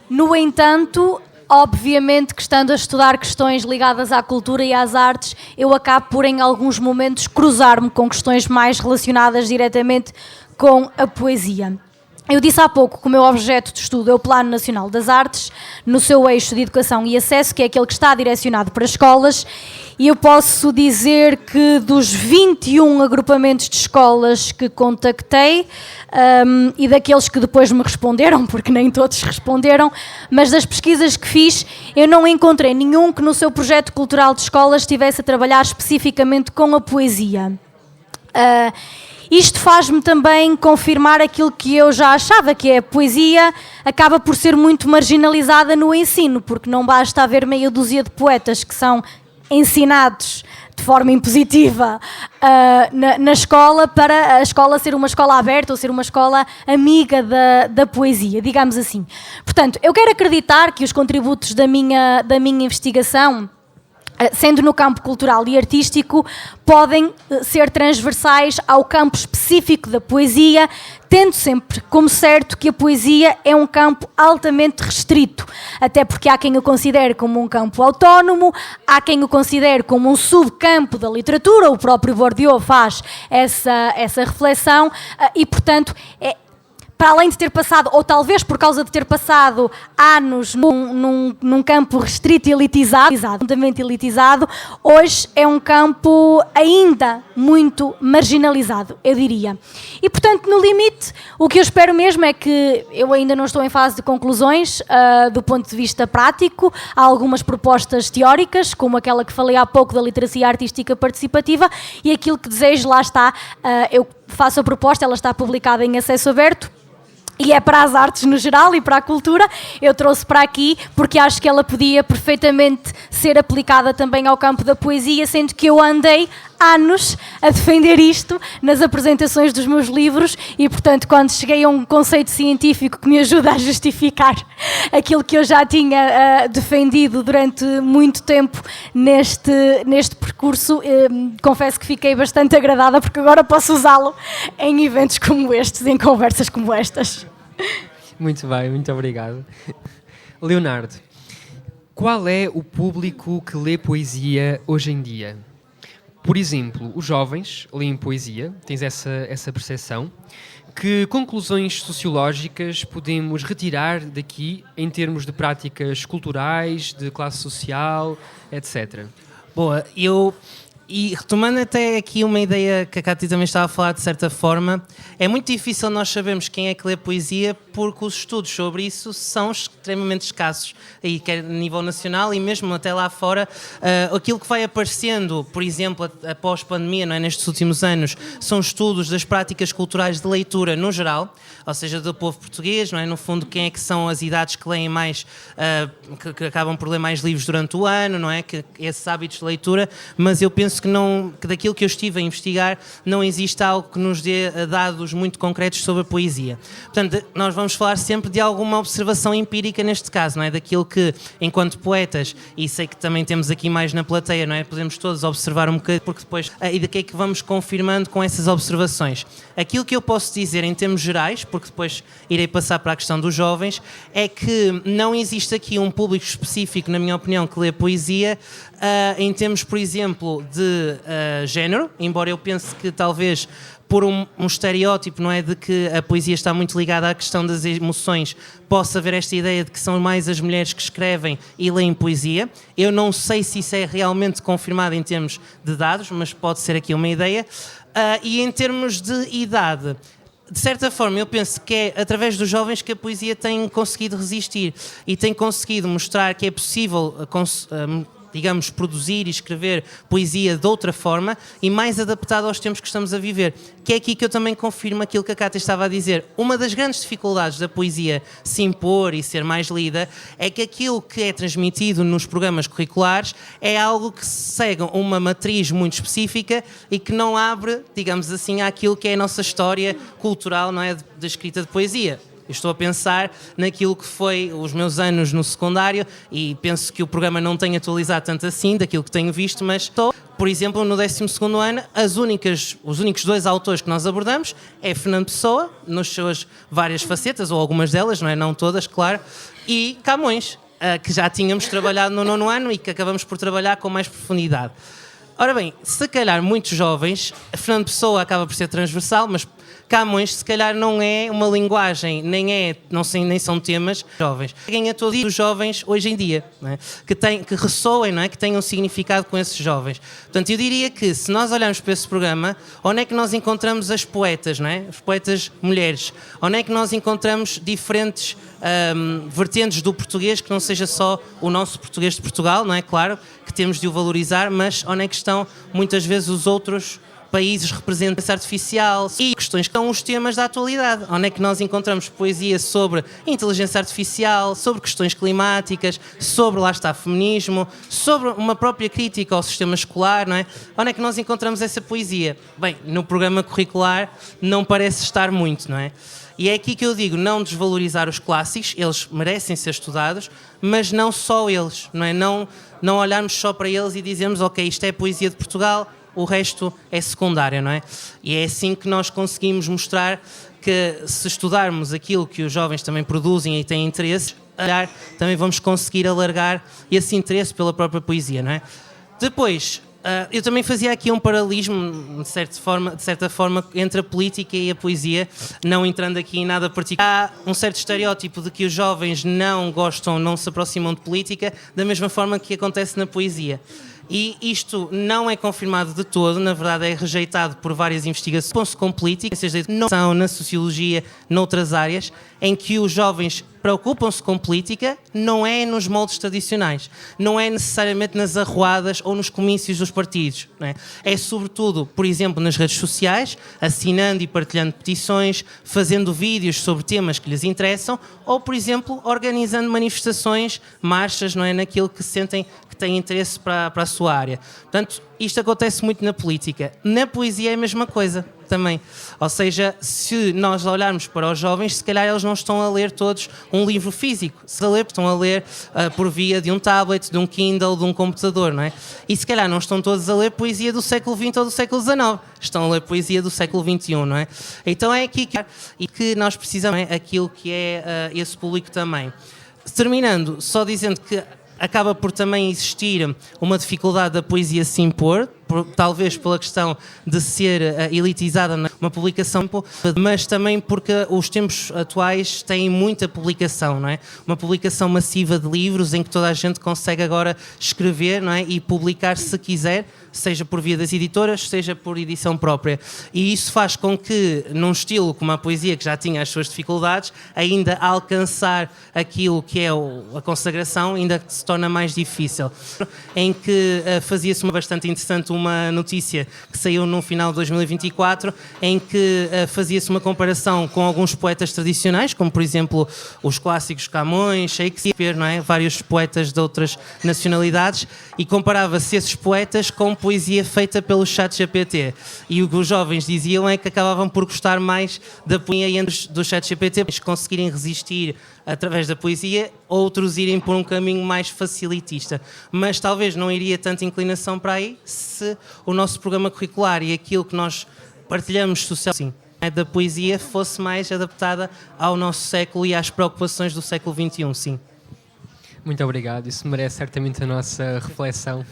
No entanto, obviamente que estando a estudar questões ligadas à cultura e às artes, eu acabo por em alguns momentos cruzar-me com questões mais relacionadas diretamente com a poesia. Eu disse há pouco que o meu objeto de estudo é o Plano Nacional das Artes, no seu eixo de educação e acesso, que é aquele que está direcionado para escolas, e eu posso dizer que dos 21 agrupamentos de escolas que contactei, e daqueles que depois me responderam, porque nem todos responderam, mas das pesquisas que fiz, eu não encontrei nenhum que no seu projeto cultural de escolas estivesse a trabalhar especificamente com a poesia. Isto faz-me também confirmar aquilo que eu já achava, que é a poesia acaba por ser muito marginalizada no ensino, porque não basta haver meia dúzia de poetas que são ensinados de forma impositiva na escola para a escola ser uma escola aberta ou ser uma escola amiga da poesia, digamos assim. Portanto, eu quero acreditar que os contributos da minha investigação, sendo no campo cultural e artístico, podem ser transversais ao campo específico da poesia, tendo sempre como certo que a poesia é um campo altamente restrito, até porque há quem o considere como um campo autónomo, há quem o considere como um subcampo da literatura, o próprio Bourdieu faz essa reflexão, e portanto para além de ter passado, ou talvez por causa de ter passado anos num campo restrito e elitizado, absolutamente elitizado, hoje é um campo ainda muito marginalizado, eu diria. E, portanto, no limite, o que eu espero mesmo é que eu ainda não estou em fase de conclusões do ponto de vista prático. Há algumas propostas teóricas, como aquela que falei há pouco da literacia artística participativa, e aquilo que desejo, lá está, eu faço a proposta, ela está publicada em acesso aberto, e é para as artes no geral e para a cultura. Eu trouxe para aqui porque acho que ela podia perfeitamente ser aplicada também ao campo da poesia, sendo que eu andei anos a defender isto nas apresentações dos meus livros e, portanto, quando cheguei a um conceito científico que me ajuda a justificar aquilo que eu já tinha defendido durante muito tempo neste percurso, confesso que fiquei bastante agradada porque agora posso usá-lo em eventos como estes, em conversas como estas. Muito bem, muito obrigado. Leonardo, qual é o público que lê poesia hoje em dia? Por exemplo, os jovens leem poesia, tens essa percepção. Que conclusões sociológicas podemos retirar daqui em termos de práticas culturais, de classe social, etc.? Boa, e retomando até aqui uma ideia que a Cátia também estava a falar de certa forma, é muito difícil nós sabermos quem é que lê poesia porque os estudos sobre isso são extremamente escassos, aí quer a nível nacional e mesmo até lá fora. Aquilo que vai aparecendo, por exemplo, após pandemia, não é, nestes últimos anos, são estudos das práticas culturais de leitura no geral, ou seja, do povo português, não é? No fundo, quem é que são as idades que leem mais, que acabam por ler mais livros durante o ano, não é? Que esses hábitos de leitura, mas eu penso que daquilo que eu estive a investigar não existe algo que nos dê dados muito concretos sobre a poesia. Portanto, nós vamos falar sempre de alguma observação empírica neste caso, não é? Daquilo que, enquanto poetas, e sei que também temos aqui mais na plateia, não é? Podemos todos observar um bocadinho, porque depois, e de que é que vamos confirmando com essas observações. Aquilo que eu posso dizer em termos gerais, porque depois irei passar para a questão dos jovens, é que não existe aqui um público específico, na minha opinião, que lê poesia em termos, por exemplo, de género, embora eu pense que talvez por um estereótipo, não é, de que a poesia está muito ligada à questão das emoções, possa haver esta ideia de que são mais as mulheres que escrevem e leem poesia. Eu não sei se isso é realmente confirmado em termos de dados, mas pode ser aqui uma ideia. E em termos de idade, de certa forma, eu penso que é através dos jovens que a poesia tem conseguido resistir e tem conseguido mostrar que é possível, digamos, produzir e escrever poesia de outra forma e mais adaptada aos tempos que estamos a viver. Que é aqui que eu também confirmo aquilo que a Cátia estava a dizer. Uma das grandes dificuldades da poesia se impor e ser mais lida é que aquilo que é transmitido nos programas curriculares é algo que segue uma matriz muito específica e que não abre, digamos assim, àquilo que é a nossa história cultural, não é, de escrita de poesia. Eu estou a pensar naquilo que foi os meus anos no secundário e penso que o programa não tem atualizado tanto assim daquilo que tenho visto, mas estou, por exemplo, no 12º ano, os únicos dois autores que nós abordamos é Fernando Pessoa, nas suas várias facetas, ou algumas delas, não é? Não todas, claro, e Camões, que já tínhamos trabalhado no 9º ano e que acabamos por trabalhar com mais profundidade. Ora bem, se calhar muitos jovens, Fernando Pessoa acaba por ser transversal, mas Camões se calhar não é uma linguagem, nem são temas jovens. Cheguem a todos os jovens hoje em dia, não é? que ressoem, não é? Que tenham significado com esses jovens. Portanto, eu diria que se nós olharmos para esse programa, onde é que nós encontramos as poetas, não é? As poetas mulheres? Onde é que nós encontramos diferentes vertentes do português, que não seja só o nosso português de Portugal, não é? Claro que temos de o valorizar, mas onde é que estão muitas vezes os outros países representam a inteligência artificial e questões que são os temas da atualidade. Onde é que nós encontramos poesia sobre inteligência artificial, sobre questões climáticas, sobre, lá está, feminismo, sobre uma própria crítica ao sistema escolar, não é? Onde é que nós encontramos essa poesia? Bem, no programa curricular não parece estar muito, não é? E é aqui que eu digo, não desvalorizar os clássicos, eles merecem ser estudados, mas não só eles, não é? Não olharmos só para eles e dizermos, ok, isto é poesia de Portugal, o resto é secundário, não é? E é assim que nós conseguimos mostrar que se estudarmos aquilo que os jovens também produzem e têm interesse, também vamos conseguir alargar esse interesse pela própria poesia, não é? Depois, eu também fazia aqui um paralelismo, de certa forma, entre a política e a poesia, não entrando aqui em nada particular. Há um certo estereótipo de que os jovens não gostam, não se aproximam de política, da mesma forma que acontece na poesia. E isto não é confirmado de todo, na verdade é rejeitado por várias investigações com política, seja na educação, na sociologia, noutras áreas, em que os jovens preocupam-se com política não é nos moldes tradicionais, não é necessariamente nas arruadas ou nos comícios dos partidos. Não é? É sobretudo, por exemplo, nas redes sociais, assinando e partilhando petições, fazendo vídeos sobre temas que lhes interessam ou, por exemplo, organizando manifestações, marchas, não é? Naquilo que sentem que têm interesse para a sua área. Portanto, isto acontece muito na política. Na poesia é a mesma coisa também. Ou seja, se nós olharmos para os jovens, se calhar eles não estão a ler todos um livro físico. Se estão a ler por via de um tablet, de um Kindle, de um computador, não é? E se calhar não estão todos a ler poesia do século XX ou do século XIX. Estão a ler poesia do século XXI, não é? Então é aqui que nós precisamos, é? Aquilo que é esse público também. Terminando, só dizendo que acaba por também existir uma dificuldade da poesia se impor, talvez pela questão de ser elitizada numa publicação, mas também porque os tempos atuais têm muita publicação, não é? Uma publicação massiva de livros em que toda a gente consegue agora escrever, não é? E publicar se quiser, seja por via das editoras, seja por edição própria. E isso faz com que, num estilo como a poesia, que já tinha as suas dificuldades, ainda alcançar aquilo que é a consagração ainda se torna mais difícil. Em que fazia-se bastante interessante uma notícia que saiu no final de 2024, em que fazia-se uma comparação com alguns poetas tradicionais, como por exemplo os clássicos Camões, Shakespeare, não é? Vários poetas de outras nacionalidades, e comparava-se esses poetas com poesia feita pelo ChatGPT. E o que os jovens diziam é que acabavam por gostar mais da poesia do ChatGPT, mas conseguirem resistir através da poesia, outros irem por um caminho mais facilitista. Mas talvez não iria tanta inclinação para aí se o nosso programa curricular e aquilo que nós partilhamos socialmente da poesia fosse mais adaptada ao nosso século e às preocupações do século XXI, sim. Muito obrigado, isso merece certamente a nossa reflexão.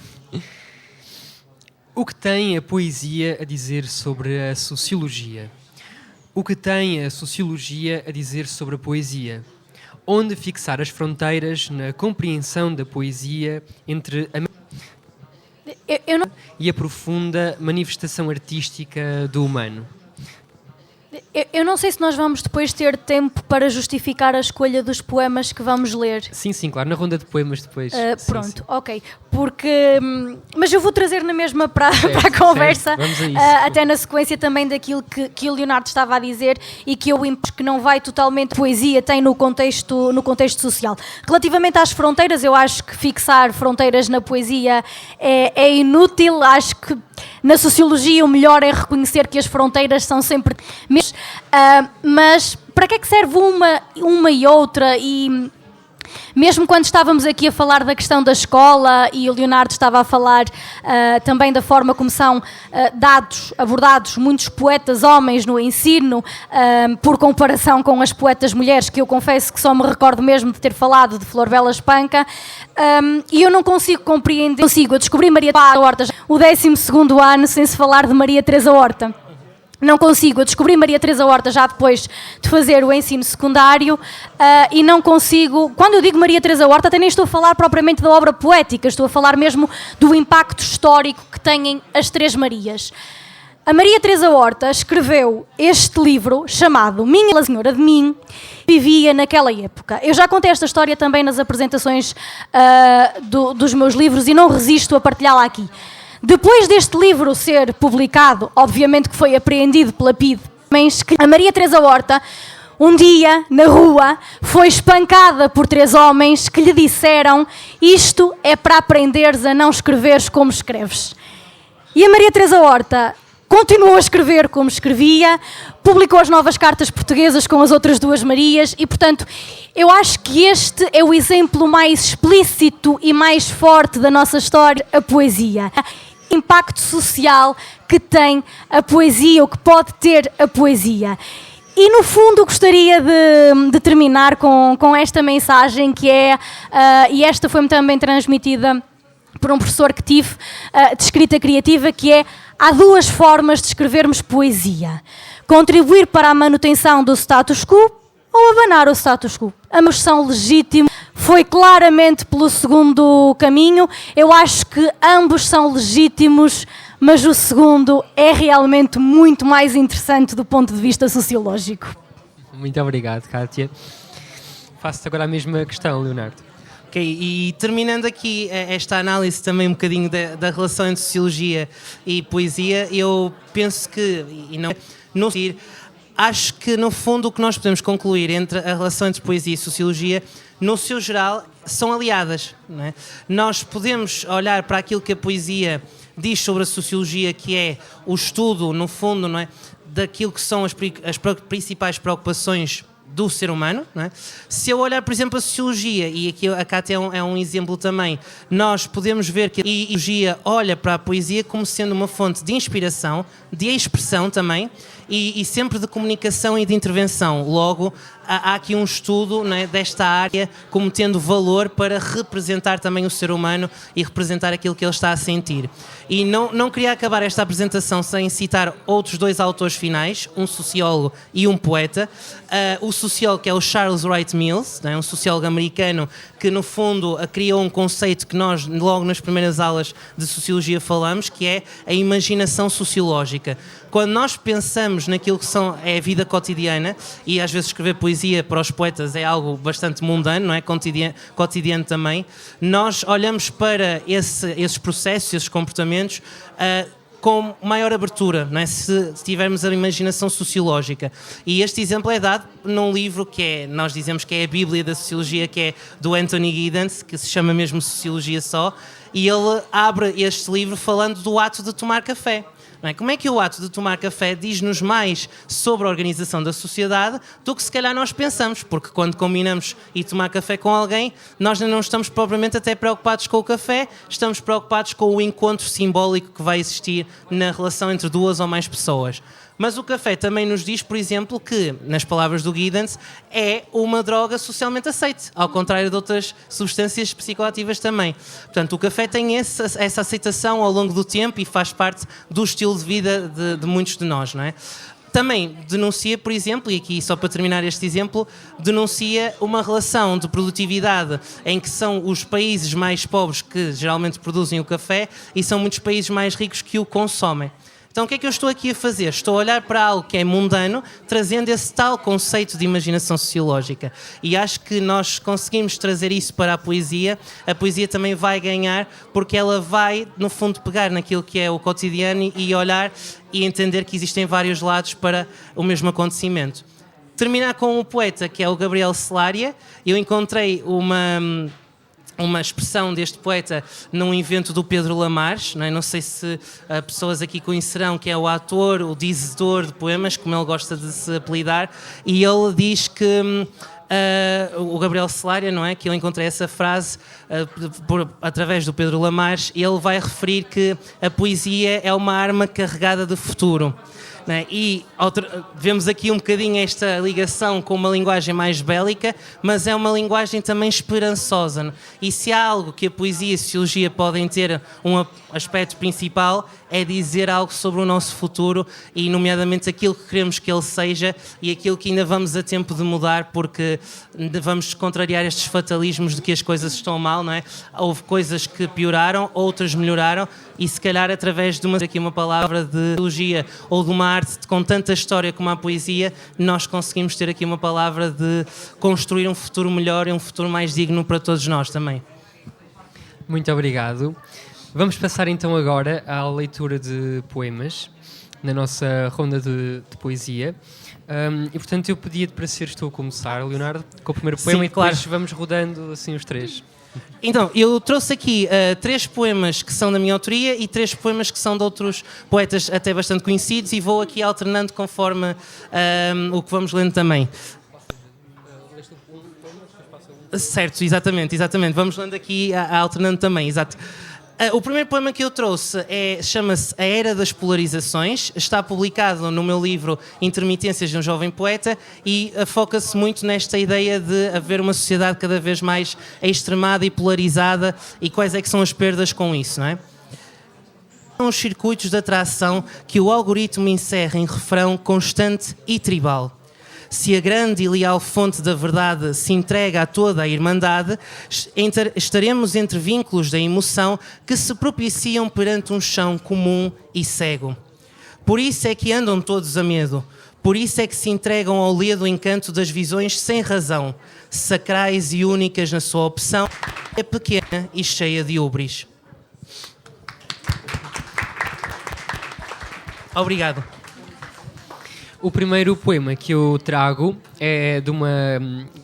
O que tem a poesia a dizer sobre a sociologia? O que tem a sociologia a dizer sobre a poesia? Onde fixar as fronteiras na compreensão da poesia entre a e a profunda manifestação artística do humano? Eu não sei se nós vamos depois ter tempo para justificar a escolha dos poemas que vamos ler. Sim, claro, na ronda de poemas depois. Pronto, sim. Ok. Porque, mas eu vou trazer na mesma para a conversa, vamos a isso. Até na sequência também daquilo que o Leonardo estava a dizer e que eu impuso que não vai totalmente poesia, tem no contexto social. Relativamente às fronteiras, eu acho que fixar fronteiras na poesia é inútil. Acho que na sociologia o melhor é reconhecer que as fronteiras são sempre mesmas. Mas para que é que serve uma e outra? E mesmo quando estávamos aqui a falar da questão da escola e o Leonardo estava a falar também da forma como são abordados muitos poetas homens no ensino, por comparação com as poetas mulheres, que eu confesso que só me recordo mesmo de ter falado de Flor Bela Espanca, e eu não consigo compreender, eu descobri Maria Teresa Horta o 12º ano sem se falar de Maria Teresa Horta. Não consigo. Eu descobri Maria Teresa Horta já depois de fazer o ensino secundário e não consigo... Quando eu digo Maria Teresa Horta, até nem estou a falar propriamente da obra poética, estou a falar mesmo do impacto histórico que têm as Três Marias. A Maria Teresa Horta escreveu este livro chamado Minha Senhora de Mim, vivia naquela época. Eu já contei esta história também nas apresentações dos meus livros e não resisto a partilhá-la aqui. Depois deste livro ser publicado, obviamente que foi apreendido pela PIDE, a Maria Teresa Horta, um dia, na rua, foi espancada por 3 homens que lhe disseram: isto é para aprenderes a não escreveres como escreves. E a Maria Teresa Horta continuou a escrever como escrevia, publicou as novas cartas portuguesas com as outras 2 Marias e, portanto, eu acho que este é o exemplo mais explícito e mais forte da nossa história, a poesia. Impacto social que tem a poesia, ou que pode ter a poesia. E no fundo gostaria de terminar com esta mensagem que é, e esta foi-me também transmitida por um professor que tive, de escrita criativa, que é: há 2 formas de escrevermos poesia: contribuir para a manutenção do status quo ou abanar o status quo. A moção legítima foi claramente pelo segundo caminho. Eu acho que ambos são legítimos, mas o segundo é realmente muito mais interessante do ponto de vista sociológico. Muito obrigado, Kátia. faço agora a mesma questão, Leonardo. Ok, e terminando aqui esta análise também um bocadinho da relação entre sociologia e poesia, eu penso que, e não acho que no fundo o que nós podemos concluir entre a relação entre poesia e sociologia, no seu geral, são aliadas. Não é? Nós podemos olhar para aquilo que a poesia diz sobre a sociologia, que é o estudo, no fundo, não é, daquilo que são as principais preocupações do ser humano. Não é? Se eu olhar, por exemplo, a sociologia, e aqui a Cátia é um exemplo também, nós podemos ver que a sociologia olha para a poesia como sendo uma fonte de inspiração, de expressão também, e sempre de comunicação e de intervenção. Logo, há aqui um estudo, não é, desta área como tendo valor para representar também o ser humano e representar aquilo que ele está a sentir. E não queria acabar esta apresentação sem citar outros dois autores finais, um sociólogo e um poeta. O sociólogo, que é o Charles Wright Mills, não é, um sociólogo americano que, no fundo, criou um conceito que nós, logo nas primeiras aulas de sociologia, falamos, que é a imaginação sociológica. Quando nós pensamos naquilo que é a vida cotidiana, e às vezes escrever poesia para os poetas é algo bastante mundano, não é? Cotidiano também, nós olhamos para esses processos, esses comportamentos, com maior abertura, não é? Se tivermos a imaginação sociológica. E este exemplo é dado num livro que nós dizemos que é a Bíblia da Sociologia, que é do Anthony Giddens, que se chama mesmo Sociologia Só, e ele abre este livro falando do ato de tomar café. Não é? Como é que o ato de tomar café diz-nos mais sobre a organização da sociedade do que se calhar nós pensamos, porque quando combinamos ir tomar café com alguém, nós não estamos propriamente até preocupados com o café, estamos preocupados com o encontro simbólico que vai existir na relação entre duas ou mais pessoas. Mas o café também nos diz, por exemplo, que, nas palavras do Giddens, é uma droga socialmente aceite, ao contrário de outras substâncias psicoativas também. Portanto, o café tem essa aceitação ao longo do tempo e faz parte do estilo de vida de muitos de nós, não é? Também denuncia, por exemplo, e aqui só para terminar este exemplo, denuncia uma relação de produtividade em que são os países mais pobres que geralmente produzem o café e são muitos países mais ricos que o consomem. Então o que é que eu estou aqui a fazer? Estou a olhar para algo que é mundano, trazendo esse tal conceito de imaginação sociológica. E acho que nós conseguimos trazer isso para a poesia também vai ganhar, porque ela vai, no fundo, pegar naquilo que é o cotidiano e olhar e entender que existem vários lados para o mesmo acontecimento. Terminar com um poeta, que é o Gabriel Celária. Eu encontrei uma expressão deste poeta num evento do Pedro Lamares, não sei se pessoas aqui conhecerão, que é o ator, o dizedor de poemas, como ele gosta de se apelidar, e ele diz que o Gabriel Celária, não é? Que eu encontrei essa frase através do Pedro Lamares, e ele vai referir que a poesia é uma arma carregada de futuro. E vemos aqui um bocadinho esta ligação com uma linguagem mais bélica, mas é uma linguagem também esperançosa. E se há algo que a poesia e a sociologia podem ter um aspecto principal, é dizer algo sobre o nosso futuro e, nomeadamente, aquilo que queremos que ele seja e aquilo que ainda vamos a tempo de mudar, porque vamos contrariar estes fatalismos de que as coisas estão mal, não é? Houve coisas que pioraram, outras melhoraram, e se calhar através de uma palavra de sociologia ou de uma arte com tanta história como a poesia, nós conseguimos ter aqui uma palavra de construir um futuro melhor e um futuro mais digno para todos nós também. Muito obrigado. Vamos passar então agora à leitura de poemas na nossa ronda de poesia. E portanto eu pedia-te para seres tu a começar, Leonardo, com o primeiro poema. Sim, e depois claro, vamos rodando assim os três. Então, eu trouxe aqui 3 poemas que são da minha autoria e 3 poemas que são de outros poetas até bastante conhecidos, e vou aqui alternando conforme o que vamos lendo também. Certo, exatamente. Vamos lendo aqui alternando também, exato. O primeiro poema que eu trouxe chama-se A Era das Polarizações, está publicado no meu livro Intermitências de um Jovem Poeta e foca-se muito nesta ideia de haver uma sociedade cada vez mais extremada e polarizada, e quais é que são as perdas com isso, não é? São os circuitos de atração que o algoritmo encerra em refrão constante e tribal. Se a grande e leal fonte da verdade se entrega a toda a irmandade, estaremos entre vínculos da emoção que se propiciam perante um chão comum e cego. Por isso é que andam todos a medo, Por isso é que se entregam ao ledo do encanto das visões sem razão, sacrais e únicas na sua opção, é pequena e cheia de ubris. Obrigado. O primeiro poema que eu trago é de uma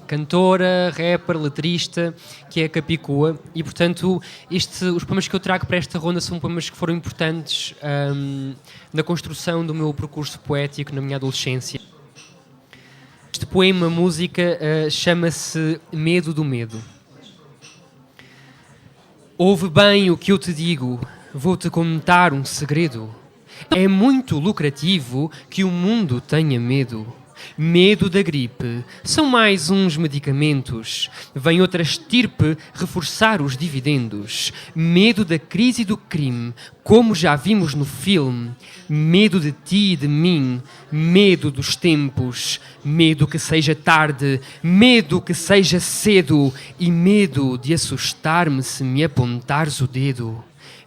cantora, rapper, letrista, que é a Capicua, e portanto os poemas que eu trago para esta ronda são poemas que foram importantes na construção do meu percurso poético na minha adolescência. Este poema, música, chama-se Medo do Medo. Ouve bem o que eu te digo, vou-te contar um segredo. É muito lucrativo que o mundo tenha medo. Medo da gripe. São mais uns medicamentos. Vem outra estirpe reforçar os dividendos. Medo da crise e do crime, como já vimos no filme. Medo de ti e de mim. Medo dos tempos. Medo que seja tarde. Medo que seja cedo. E medo de assustar-me se me apontares o dedo.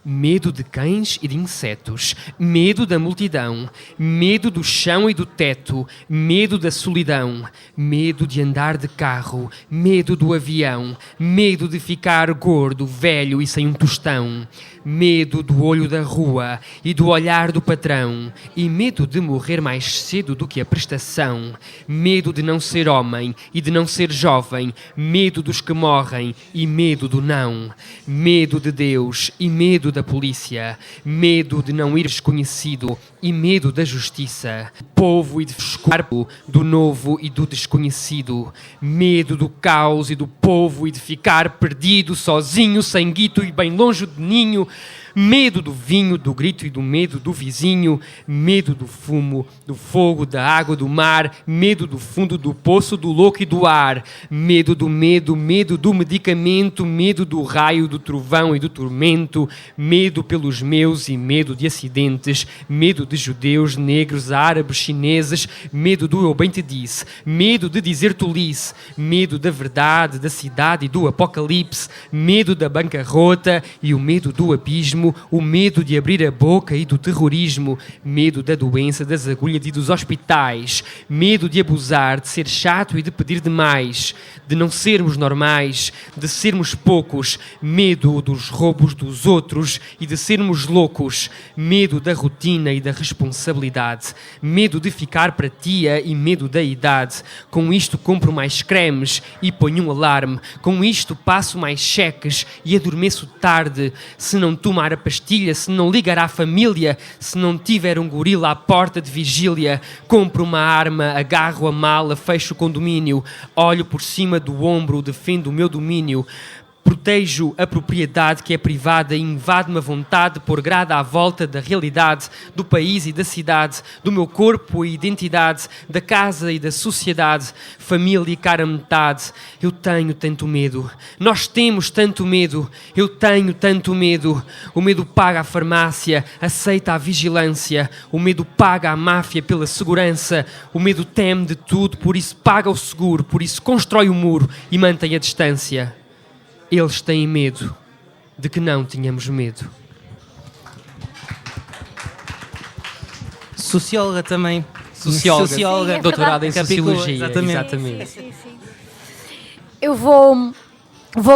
Medo de cães e de insetos, medo da multidão, medo do chão e do teto, medo da solidão, medo de andar de carro, medo do avião, medo de ficar gordo, velho e sem um tostão, medo do olho da rua e do olhar do patrão, e medo de morrer mais cedo do que a prestação, medo de não ser homem e de não ser jovem, medo dos que morrem e medo do não, medo de Deus e medo da polícia, medo de não ir desconhecido e medo da justiça, povo e de escorpo, do novo e do desconhecido, medo do caos e do povo e de ficar perdido, sozinho, sem guito e bem longe de ninho, medo do vinho, do grito e do medo do vizinho, medo do fumo, do fogo, da água, do mar, medo do fundo, do poço, do louco e do ar, medo do medo, medo do medicamento, medo do raio, do trovão e do tormento, medo pelos meus e medo de acidentes, medo de judeus, negros, árabes, chineses, medo do eu bem te disse, medo de dizer tolice, medo da verdade, da cidade e do apocalipse, medo da bancarrota e o medo do abismo, o medo de abrir a boca e do terrorismo, medo da doença, das agulhas e dos hospitais, medo de abusar, de ser chato e de pedir demais, de não sermos normais, de sermos poucos, medo dos roubos dos outros e de sermos loucos, medo da rotina e da responsabilidade, medo de ficar para tia e medo da idade. Com isto compro mais cremes e ponho um alarme, com isto passo mais cheques e adormeço tarde, se não tomar a pastilha, se não ligar à família, se não tiver um gorila à porta de vigília, compro uma arma, agarro a mala, fecho o condomínio, olho por cima do ombro, defendo o meu domínio, protejo a propriedade que é privada e invade-me a vontade por grada à volta da realidade, do país e da cidade, do meu corpo e identidade, da casa e da sociedade, família e cara metade. Eu tenho tanto medo, nós temos tanto medo, eu tenho tanto medo. O medo paga a farmácia, aceita a vigilância, o medo paga a máfia pela segurança, o medo teme de tudo, por isso paga o seguro, por isso constrói o muro e mantém a distância. Eles têm medo de que não tenhamos medo. Socióloga também. Socióloga, Sim, é doutorada em Capicua, Sociologia. Exatamente. Sim. Eu vou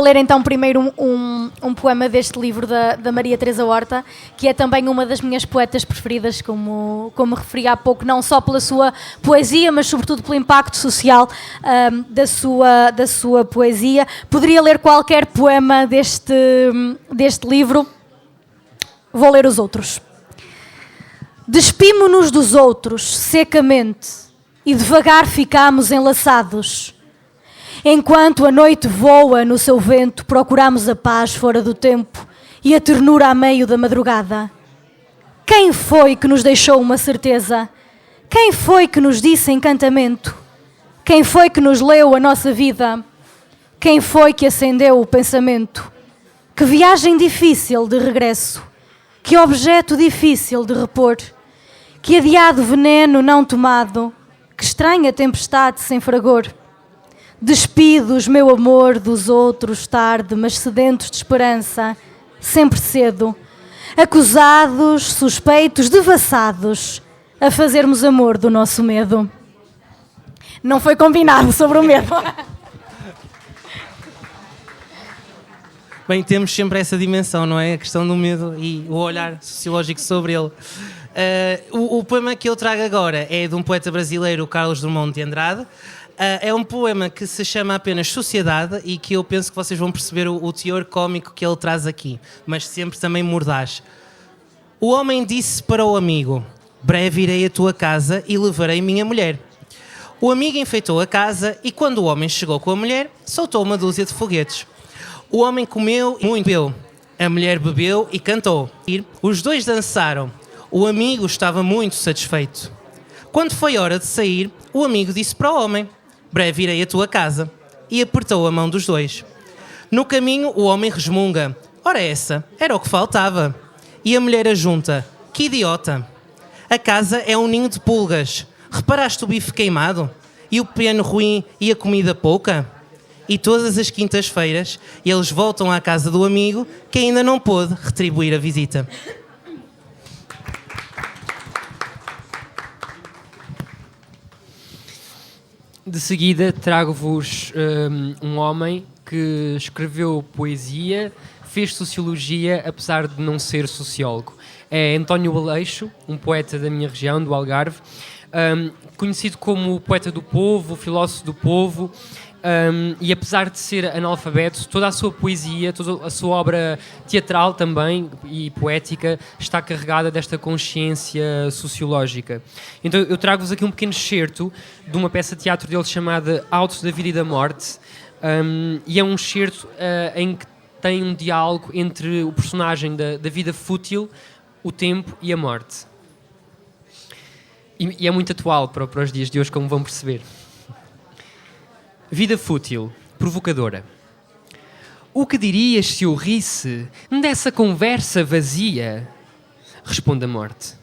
ler então primeiro um poema deste livro da Maria Teresa Horta, que é também uma das minhas poetas preferidas, como referi há pouco, não só pela sua poesia, mas sobretudo pelo impacto social da sua poesia. Poderia ler qualquer poema deste livro, vou ler os outros. Despimo-nos dos outros secamente e devagar ficamos enlaçados. Enquanto a noite voa no seu vento, procuramos a paz fora do tempo e a ternura a meio da madrugada. Quem foi que nos deixou uma certeza? Quem foi que nos disse encantamento? Quem foi que nos leu a nossa vida? Quem foi que acendeu o pensamento? Que viagem difícil de regresso, que objeto difícil de repor, que adiado veneno não tomado, que estranha tempestade sem fragor. Despidos, meu amor, dos outros tarde, mas sedentos de esperança, sempre cedo, acusados, suspeitos, devassados, a fazermos amor do nosso medo. Não foi combinado sobre o medo. Bem, temos sempre essa dimensão, não é? A questão do medo e o olhar sociológico sobre ele. O poema que eu trago agora é de um poeta brasileiro, Carlos Drummond de Andrade. É um poema que se chama apenas Sociedade e que eu penso que vocês vão perceber o teor cómico que ele traz aqui, mas sempre também mordaz. O homem disse para o amigo: breve irei à tua casa e levarei minha mulher. O amigo enfeitou a casa e quando o homem chegou com a mulher, soltou uma dúzia de foguetes. O homem comeu e muito bebeu. A mulher bebeu e cantou. Os dois dançaram. O amigo estava muito satisfeito. Quando foi hora de sair, o amigo disse para o homem: breve irei à tua casa. E apertou a mão dos dois. No caminho, o homem resmunga: ora essa, era o que faltava. E a mulher ajunta: que idiota. A casa é um ninho de pulgas. Reparaste o bife queimado? E o piano ruim e a comida pouca? E todas as quintas-feiras eles voltam à casa do amigo que ainda não pôde retribuir a visita. De seguida trago-vos um homem que escreveu poesia, fez sociologia, apesar de não ser sociólogo. É António Aleixo, um poeta da minha região, do Algarve, conhecido como o poeta do povo, o filósofo do povo, e apesar de ser analfabeto, toda a sua poesia, toda a sua obra teatral também e poética está carregada desta consciência sociológica. Então eu trago-vos aqui um pequeno excerto de uma peça de teatro dele chamada Autos da Vida e da Morte, e é um excerto em que tem um diálogo entre o personagem da vida fútil, o tempo e a morte. E é muito atual para os dias de hoje, como vão perceber. Vida fútil, provocadora. O que dirias se eu risse dessa conversa vazia? Responde a morte.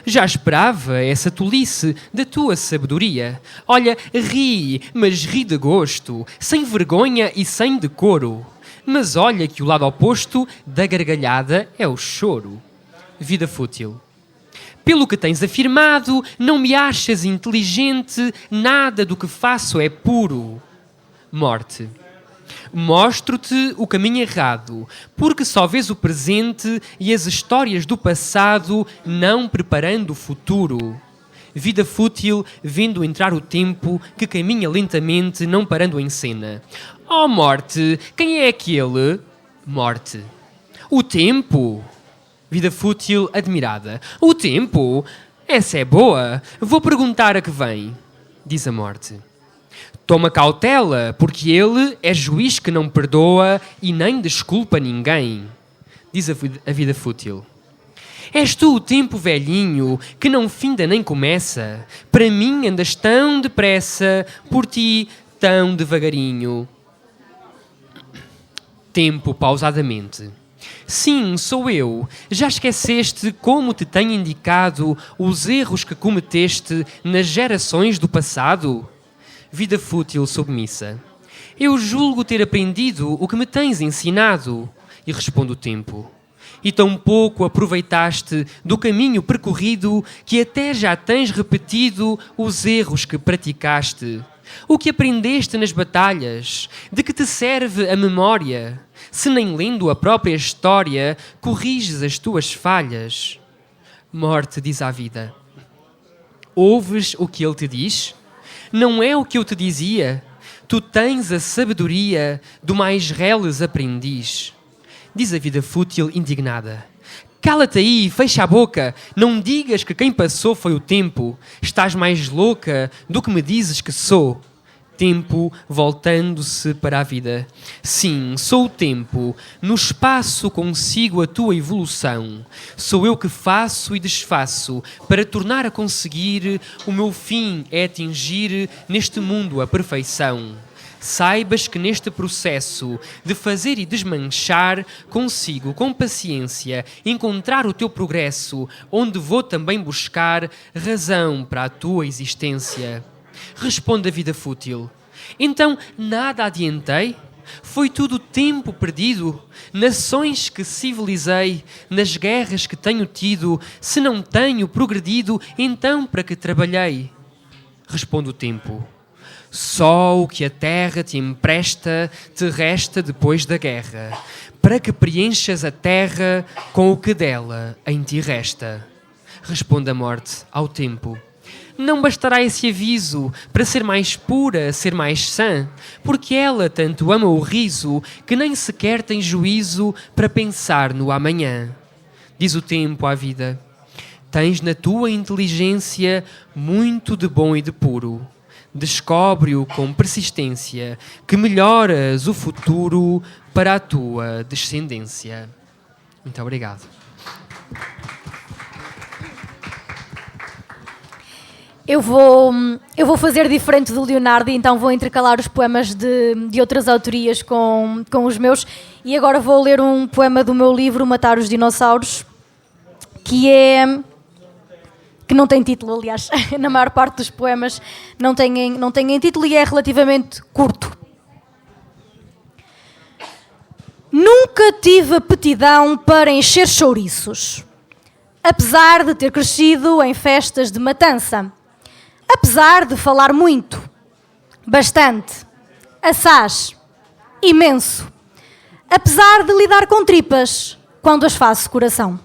Já esperava essa tolice da tua sabedoria. Olha, ri, mas ri de gosto, sem vergonha e sem decoro. Mas olha que o lado oposto da gargalhada é o choro. Vida fútil. Pelo que tens afirmado, não me achas inteligente, nada do que faço é puro. Morte. Mostro-te o caminho errado, porque só vês o presente e as histórias do passado, não preparando o futuro. Vida fútil, vendo entrar o tempo que caminha lentamente, não parando em cena. Oh, morte, quem é aquele? Morte. O tempo. Vida fútil, admirada. O tempo? Essa é boa. Vou perguntar a que vem. Diz a morte. Toma cautela, porque ele é juiz que não perdoa e nem desculpa ninguém. Diz a vida fútil. És tu o tempo velhinho que não finda nem começa. Para mim andas tão depressa, por ti tão devagarinho. Tempo pausadamente. Sim, sou eu. Já esqueceste como te tenho indicado os erros que cometeste nas gerações do passado? Vida fútil submissa. Eu julgo ter aprendido o que me tens ensinado. E responde o tempo. E tão pouco aproveitaste do caminho percorrido que até já tens repetido os erros que praticaste. O que aprendeste nas batalhas? De que te serve a memória? Se nem lendo a própria história corriges as tuas falhas. Morte diz à vida. Ouves o que ele te diz? Não é o que eu te dizia? Tu tens a sabedoria do mais reles aprendiz. Diz a vida fútil indignada. Cala-te aí, fecha a boca. Não digas que quem passou foi o tempo. Estás mais louca do que me dizes que sou. Tempo voltando-se para a vida. Sim, sou o tempo. No espaço consigo a tua evolução. Sou eu que faço e desfaço para tornar a conseguir. O meu fim é atingir neste mundo a perfeição. Saibas que neste processo de fazer e desmanchar, consigo, com paciência, encontrar o teu progresso, onde vou também buscar razão para a tua existência. Responde a vida fútil. Então, nada adiantei? Foi tudo tempo perdido? Nações que civilizei, nas guerras que tenho tido, se não tenho progredido, então para que trabalhei? Responde o tempo. Só o que a terra te empresta te resta depois da guerra, para que preenchas a terra com o que dela em ti resta. Responde a morte ao tempo. Não bastará esse aviso para ser mais pura, ser mais sã, porque ela tanto ama o riso que nem sequer tem juízo para pensar no amanhã. Diz o tempo à vida. Tens na tua inteligência muito de bom e de puro. Descobre-o com persistência, que melhoras o futuro para a tua descendência. Muito obrigado. Eu vou fazer diferente do Leonardo e então vou intercalar os poemas de outras autorias com os meus. E agora vou ler um poema do meu livro, Matar os Dinossauros, que não tem título, aliás. Na maior parte dos poemas não têm título e é relativamente curto. Nunca tive aptidão para encher chouriços, apesar de ter crescido em festas de matança, apesar de falar muito, bastante, assaz, imenso, apesar de lidar com tripas quando as faço coração.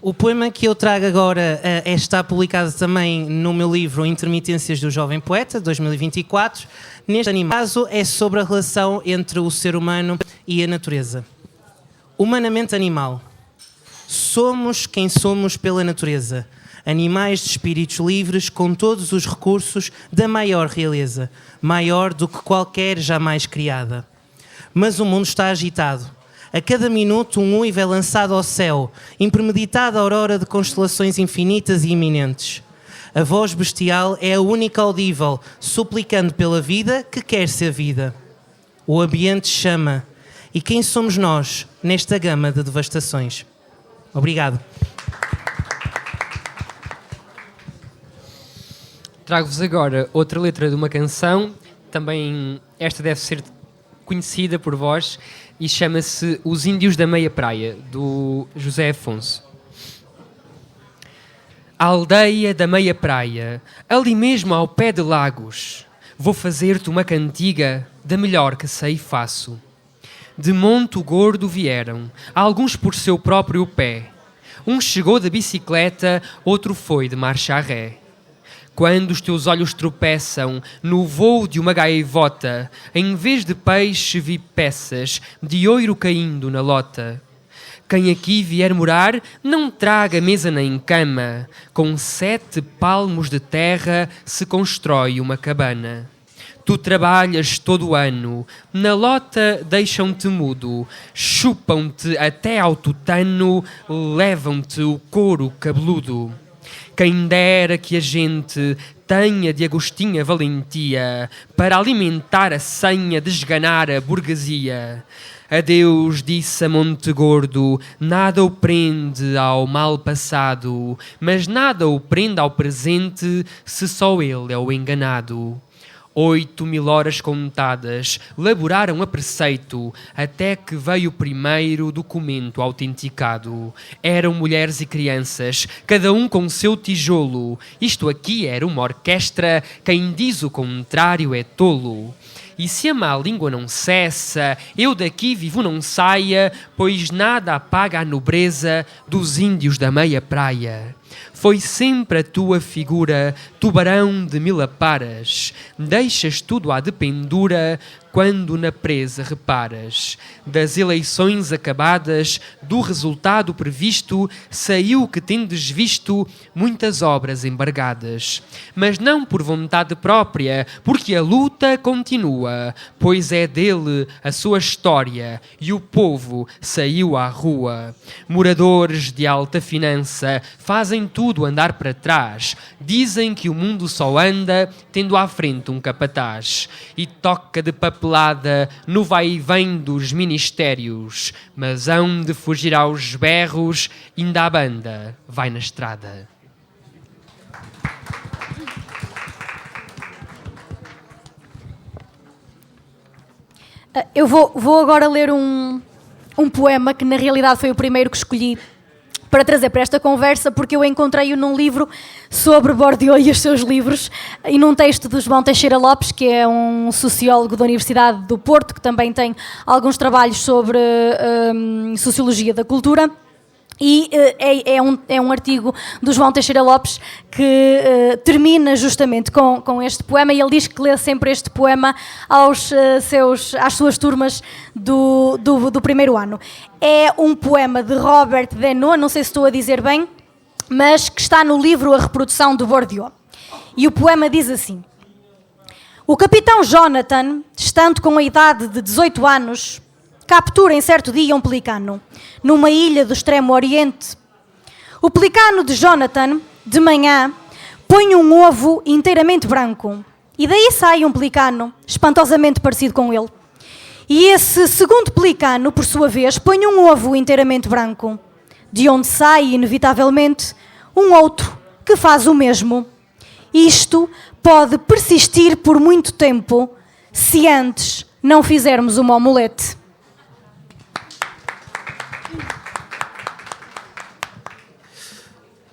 O poema que eu trago agora está publicado também no meu livro Intermitências do Jovem Poeta, 2024. Neste caso é sobre a relação entre o ser humano e a natureza. Humanamente animal. Somos quem somos pela natureza. Animais de espíritos livres com todos os recursos da maior realeza. Maior do que qualquer jamais criada. Mas o mundo está agitado. A cada minuto um uivo é lançado ao céu, impremeditada aurora de constelações infinitas e iminentes. A voz bestial é a única audível, suplicando pela vida que quer ser vida. O ambiente chama. E quem somos nós nesta gama de devastações? Obrigado. Trago-vos agora outra letra de uma canção, também esta deve ser conhecida por vós, e chama-se Os Índios da Meia Praia, do José Afonso. A aldeia da Meia Praia, ali mesmo ao pé de Lagos, vou fazer-te uma cantiga da melhor que sei e faço. De Monte Gordo vieram, alguns por seu próprio pé. Um chegou de bicicleta, outro foi de marcha a ré. Quando os teus olhos tropeçam no voo de uma gaivota, em vez de peixe vi peças de ouro caindo na lota. Quem aqui vier morar, não traga mesa nem cama. Com 7 palmos de terra se constrói uma cabana. Tu trabalhas todo o ano, na lota deixam-te mudo, chupam-te até ao tutano, levam-te o couro cabeludo. Quem dera que a gente tenha de Agostinho a valentia para alimentar a senha de esganar a burguesia. Adeus, disse a Monte Gordo, nada o prende ao mal passado, mas nada o prende ao presente se só ele é o enganado. 8.000 horas contadas, laboraram a preceito, até que veio o primeiro documento autenticado. Eram mulheres e crianças, cada um com seu tijolo. Isto aqui era uma orquestra, quem diz o contrário é tolo. E se a má língua não cessa, eu daqui vivo não saia, pois nada apaga a nobreza dos índios da meia praia. Foi sempre a tua figura, tubarão de 1000 aparas. Deixas tudo à dependura quando na presa reparas. Das eleições acabadas, do resultado previsto, saiu que tendes visto muitas obras embargadas. Mas não por vontade própria, porque a luta continua, pois é dele a sua história e o povo saiu à rua. Moradores de alta finança fazem tudo andar para trás. Dizem que o mundo só anda tendo à frente um capataz. E toca de papelada no vai e vem dos ministérios. Mas hão de fugir aos berros, ainda a banda vai na estrada. Eu vou agora ler um poema que na realidade foi o primeiro que escolhi para trazer para esta conversa, porque eu encontrei-o num livro sobre Bourdieu e os seus livros, e num texto do João Teixeira Lopes, que é um sociólogo da Universidade do Porto, que também tem alguns trabalhos sobre sociologia da cultura. E é um artigo do João Teixeira Lopes que termina justamente com este poema, e ele diz que lê sempre este poema às suas turmas do primeiro ano. É um poema de Robert Denot, não sei se estou a dizer bem, mas que está no livro A Reprodução de Bourdieu. E o poema diz assim: o capitão Jonathan, estando com a idade de 18 anos, captura em certo dia um pelicano, numa ilha do extremo oriente. O pelicano de Jonathan, de manhã, põe um ovo inteiramente branco, e daí sai um pelicano espantosamente parecido com ele. E esse segundo pelicano, por sua vez, põe um ovo inteiramente branco, de onde sai, inevitavelmente, um outro que faz o mesmo. Isto pode persistir por muito tempo, se antes não fizermos uma omelete.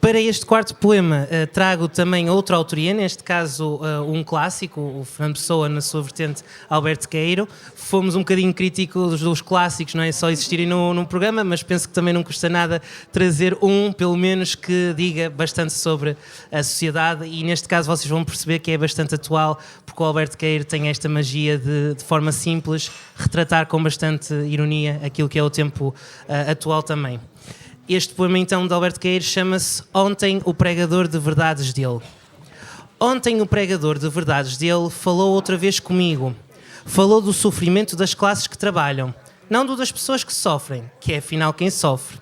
Para este quarto poema trago também outra autoria, neste caso um clássico, o Fernando Pessoa na sua vertente Alberto Queiro. Fomos um bocadinho críticos dos clássicos, não é só existirem num programa, mas penso que também não custa nada trazer pelo menos, que diga bastante sobre a sociedade, e neste caso vocês vão perceber que é bastante atual, porque o Alberto Queiro tem esta magia de forma simples, retratar com bastante ironia aquilo que é o tempo atual também. Este poema, então, de Alberto Queiro chama-se Ontem o pregador de verdades dele. Ontem o pregador de verdades dele falou outra vez comigo. Falou do sofrimento das classes que trabalham, não do das pessoas que sofrem, que é afinal quem sofre.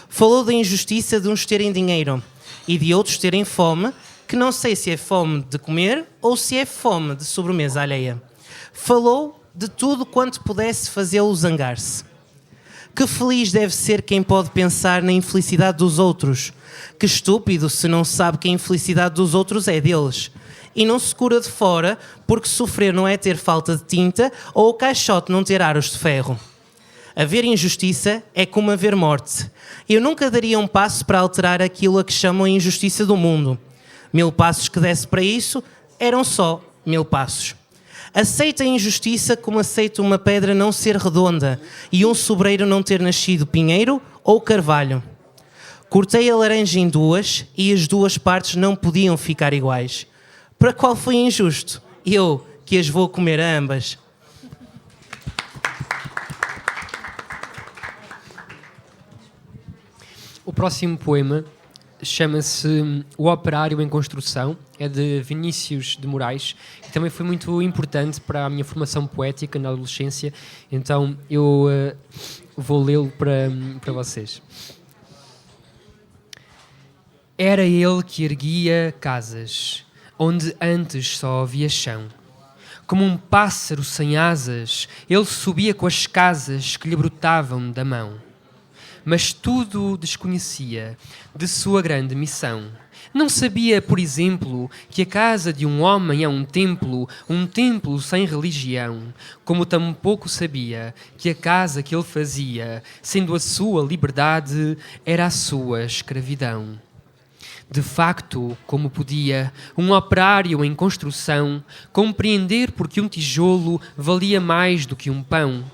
Falou da injustiça de uns terem dinheiro e de outros terem fome, que não sei se é fome de comer ou se é fome de sobremesa alheia. Falou de tudo quanto pudesse fazê-lo zangar-se. Que feliz deve ser quem pode pensar na infelicidade dos outros. Que estúpido se não sabe que a infelicidade dos outros é deles. E não se cura de fora, porque sofrer não é ter falta de tinta ou o caixote não ter aros de ferro. Haver injustiça é como haver morte. Eu nunca daria um passo para alterar aquilo a que chamam a injustiça do mundo. 1000 passos que desse para isso eram só 1000 passos. Aceita a injustiça como aceita uma pedra não ser redonda e um sobreiro não ter nascido pinheiro ou carvalho. Cortei a laranja em duas e as duas partes não podiam ficar iguais. Para qual foi injusto? Eu, que as vou comer a ambas. O próximo poema chama-se O Operário em Construção, é de Vinícius de Moraes, que também foi muito importante para a minha formação poética na adolescência, então eu vou lê-lo para vocês. Era ele que erguia casas, onde antes só havia chão. Como um pássaro sem asas, ele subia com as casas que lhe brotavam da mão. Mas tudo desconhecia de sua grande missão. Não sabia, por exemplo, que a casa de um homem é um templo sem religião, como tampouco sabia que a casa que ele fazia, sendo a sua liberdade, era a sua escravidão. De facto, como podia um operário em construção compreender porque um tijolo valia mais do que um pão?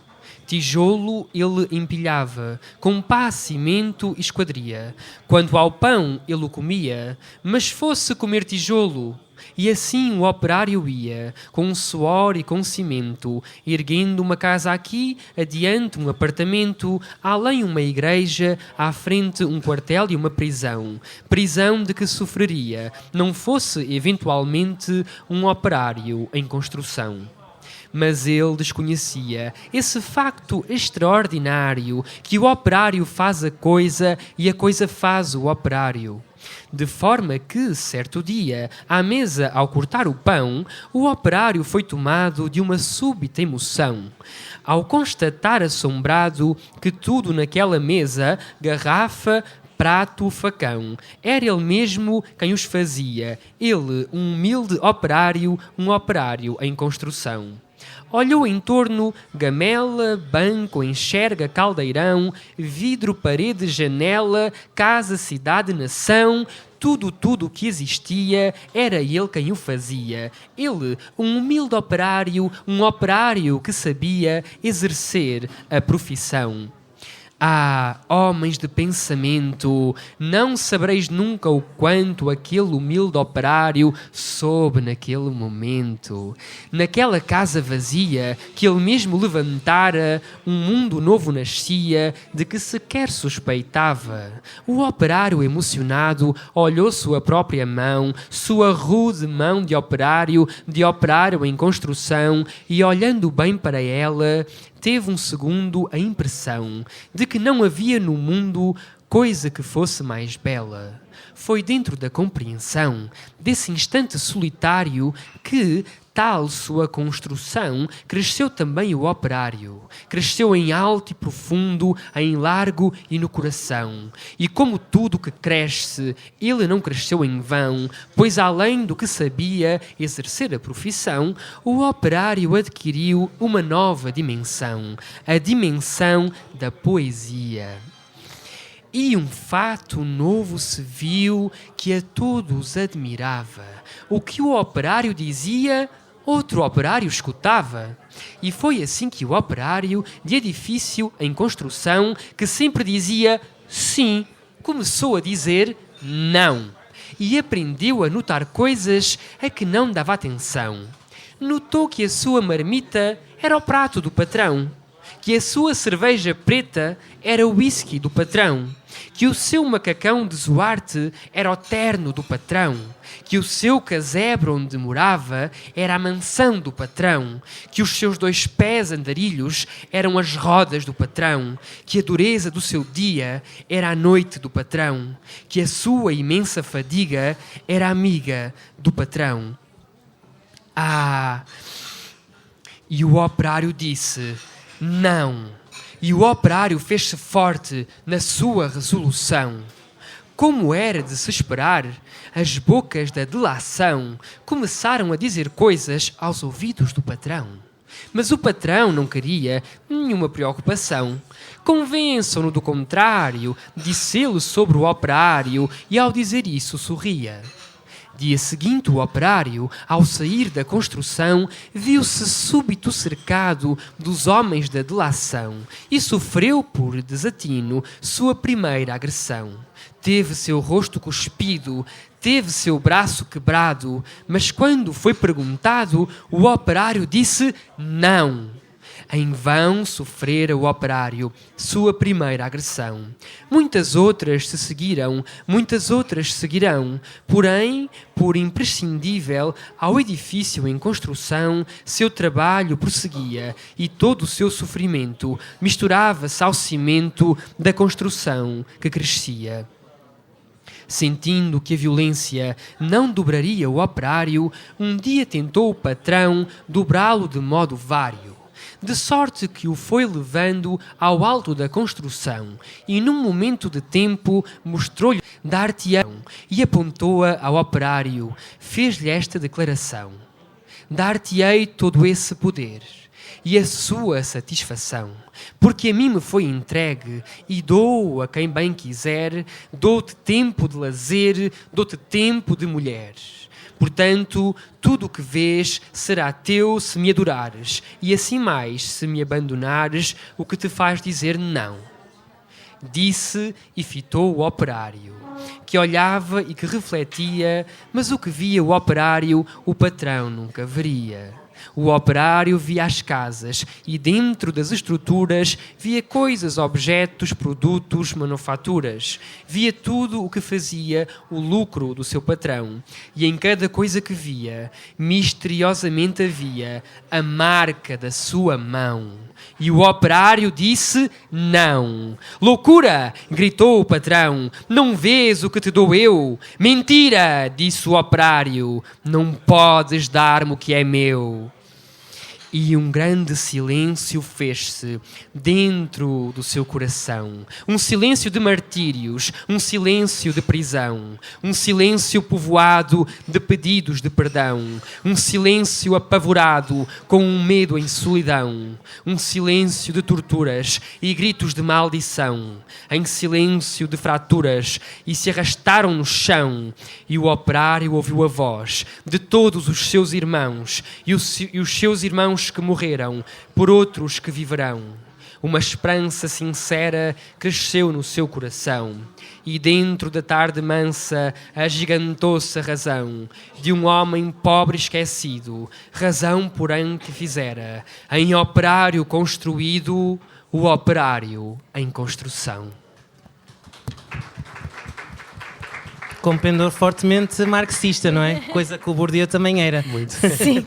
Tijolo ele empilhava, com pá, cimento e esquadria. Quanto ao pão, ele o comia, mas fosse comer tijolo. E assim o operário ia, com suor e com cimento, erguendo uma casa aqui, adiante um apartamento, além uma igreja, à frente um quartel e uma prisão. Prisão de que sofreria, não fosse eventualmente um operário em construção. Mas ele desconhecia esse facto extraordinário que o operário faz a coisa e a coisa faz o operário. De forma que, certo dia, à mesa, ao cortar o pão, o operário foi tomado de uma súbita emoção. Ao constatar assombrado que tudo naquela mesa, garrafa, prato, facão, era ele mesmo quem os fazia, ele, um humilde operário, um operário em construção. Olhou em torno, gamela, banco, enxerga, caldeirão, vidro, parede, janela, casa, cidade, nação. Tudo o que existia, era ele quem o fazia. Ele, um humilde operário, um operário que sabia exercer a profissão. Ah, homens de pensamento, não sabereis nunca o quanto aquele humilde operário soube naquele momento. Naquela casa vazia, que ele mesmo levantara, um mundo novo nascia, de que sequer suspeitava. O operário emocionado olhou sua própria mão, sua rude mão de operário em construção, e olhando bem para ela, teve um segundo a impressão de que não havia no mundo coisa que fosse mais bela. Foi dentro da compreensão desse instante solitário que, tal sua construção, cresceu também o operário. Cresceu em alto e profundo, em largo e no coração. E como tudo que cresce, ele não cresceu em vão, pois além do que sabia exercer a profissão, o operário adquiriu uma nova dimensão, a dimensão da poesia. E um fato novo se viu que a todos admirava. O que o operário dizia, outro operário escutava. E foi assim que o operário de edifício em construção, que sempre dizia sim, começou a dizer não. E aprendeu a notar coisas a que não dava atenção. Notou que a sua marmita era o prato do patrão, que a sua cerveja preta era o whisky do patrão, que o seu macacão de Zuarte era o terno do patrão, que o seu casebre onde morava era a mansão do patrão, que os seus 2 pés andarilhos eram as rodas do patrão, que a dureza do seu dia era a noite do patrão, que a sua imensa fadiga era amiga do patrão. Ah! E o operário disse não. E o operário fez-se forte na sua resolução. Como era de se esperar, as bocas da delação começaram a dizer coisas aos ouvidos do patrão. Mas o patrão não queria nenhuma preocupação. Convençam-no do contrário, disse ele sobre o operário, e ao dizer isso sorria. Dia seguinte, o operário, ao sair da construção, viu-se súbito cercado dos homens da delação e sofreu, por desatino, sua primeira agressão. Teve seu rosto cuspido, teve seu braço quebrado, mas quando foi perguntado, o operário disse não. Em vão sofrera o operário sua primeira agressão. Muitas outras se seguiram, muitas outras seguirão. Porém, por imprescindível ao edifício em construção, seu trabalho prosseguia e todo o seu sofrimento misturava-se ao cimento da construção que crescia. Sentindo que a violência não dobraria o operário, um dia tentou o patrão dobrá-lo de modo vário, de sorte que o foi levando ao alto da construção, e num momento de tempo mostrou-lhe dar-te-ão, e apontou-a ao operário, fez-lhe esta declaração: dar-te-ei todo esse poder e a sua satisfação, porque a mim me foi entregue, e dou a quem bem quiser, dou-te tempo de lazer, dou-te tempo de mulher. Portanto, tudo o que vês será teu se me adorares, e assim mais se me abandonares, o que te faz dizer não. Disse e fitou o operário, que olhava e que refletia, mas o que via o operário, o patrão nunca veria. O operário via as casas e dentro das estruturas via coisas, objetos, produtos, manufaturas. Via tudo o que fazia o lucro do seu patrão. E em cada coisa que via, misteriosamente havia a marca da sua mão. E o operário disse não. Loucura! Gritou o patrão. Não vês o que te dou eu? Mentira! Disse o operário. Não podes dar-me o que é meu. E um grande silêncio fez-se dentro do seu coração. Um silêncio de martírios, um silêncio de prisão, um silêncio povoado de pedidos de perdão, um silêncio apavorado com um medo em solidão, um silêncio de torturas e gritos de maldição, em silêncio de fraturas, e se arrastaram no chão. E o operário ouviu a voz de todos os seus irmãos e os seus irmãos que morreram, por outros que viverão. Uma esperança sincera cresceu no seu coração, e dentro da tarde mansa agigantou-se a razão de um homem pobre esquecido, razão, porém, que fizera em operário construído o operário em construção. Com pendor fortemente marxista, não é? Coisa que o Bourdieu também era. Muito. Sim.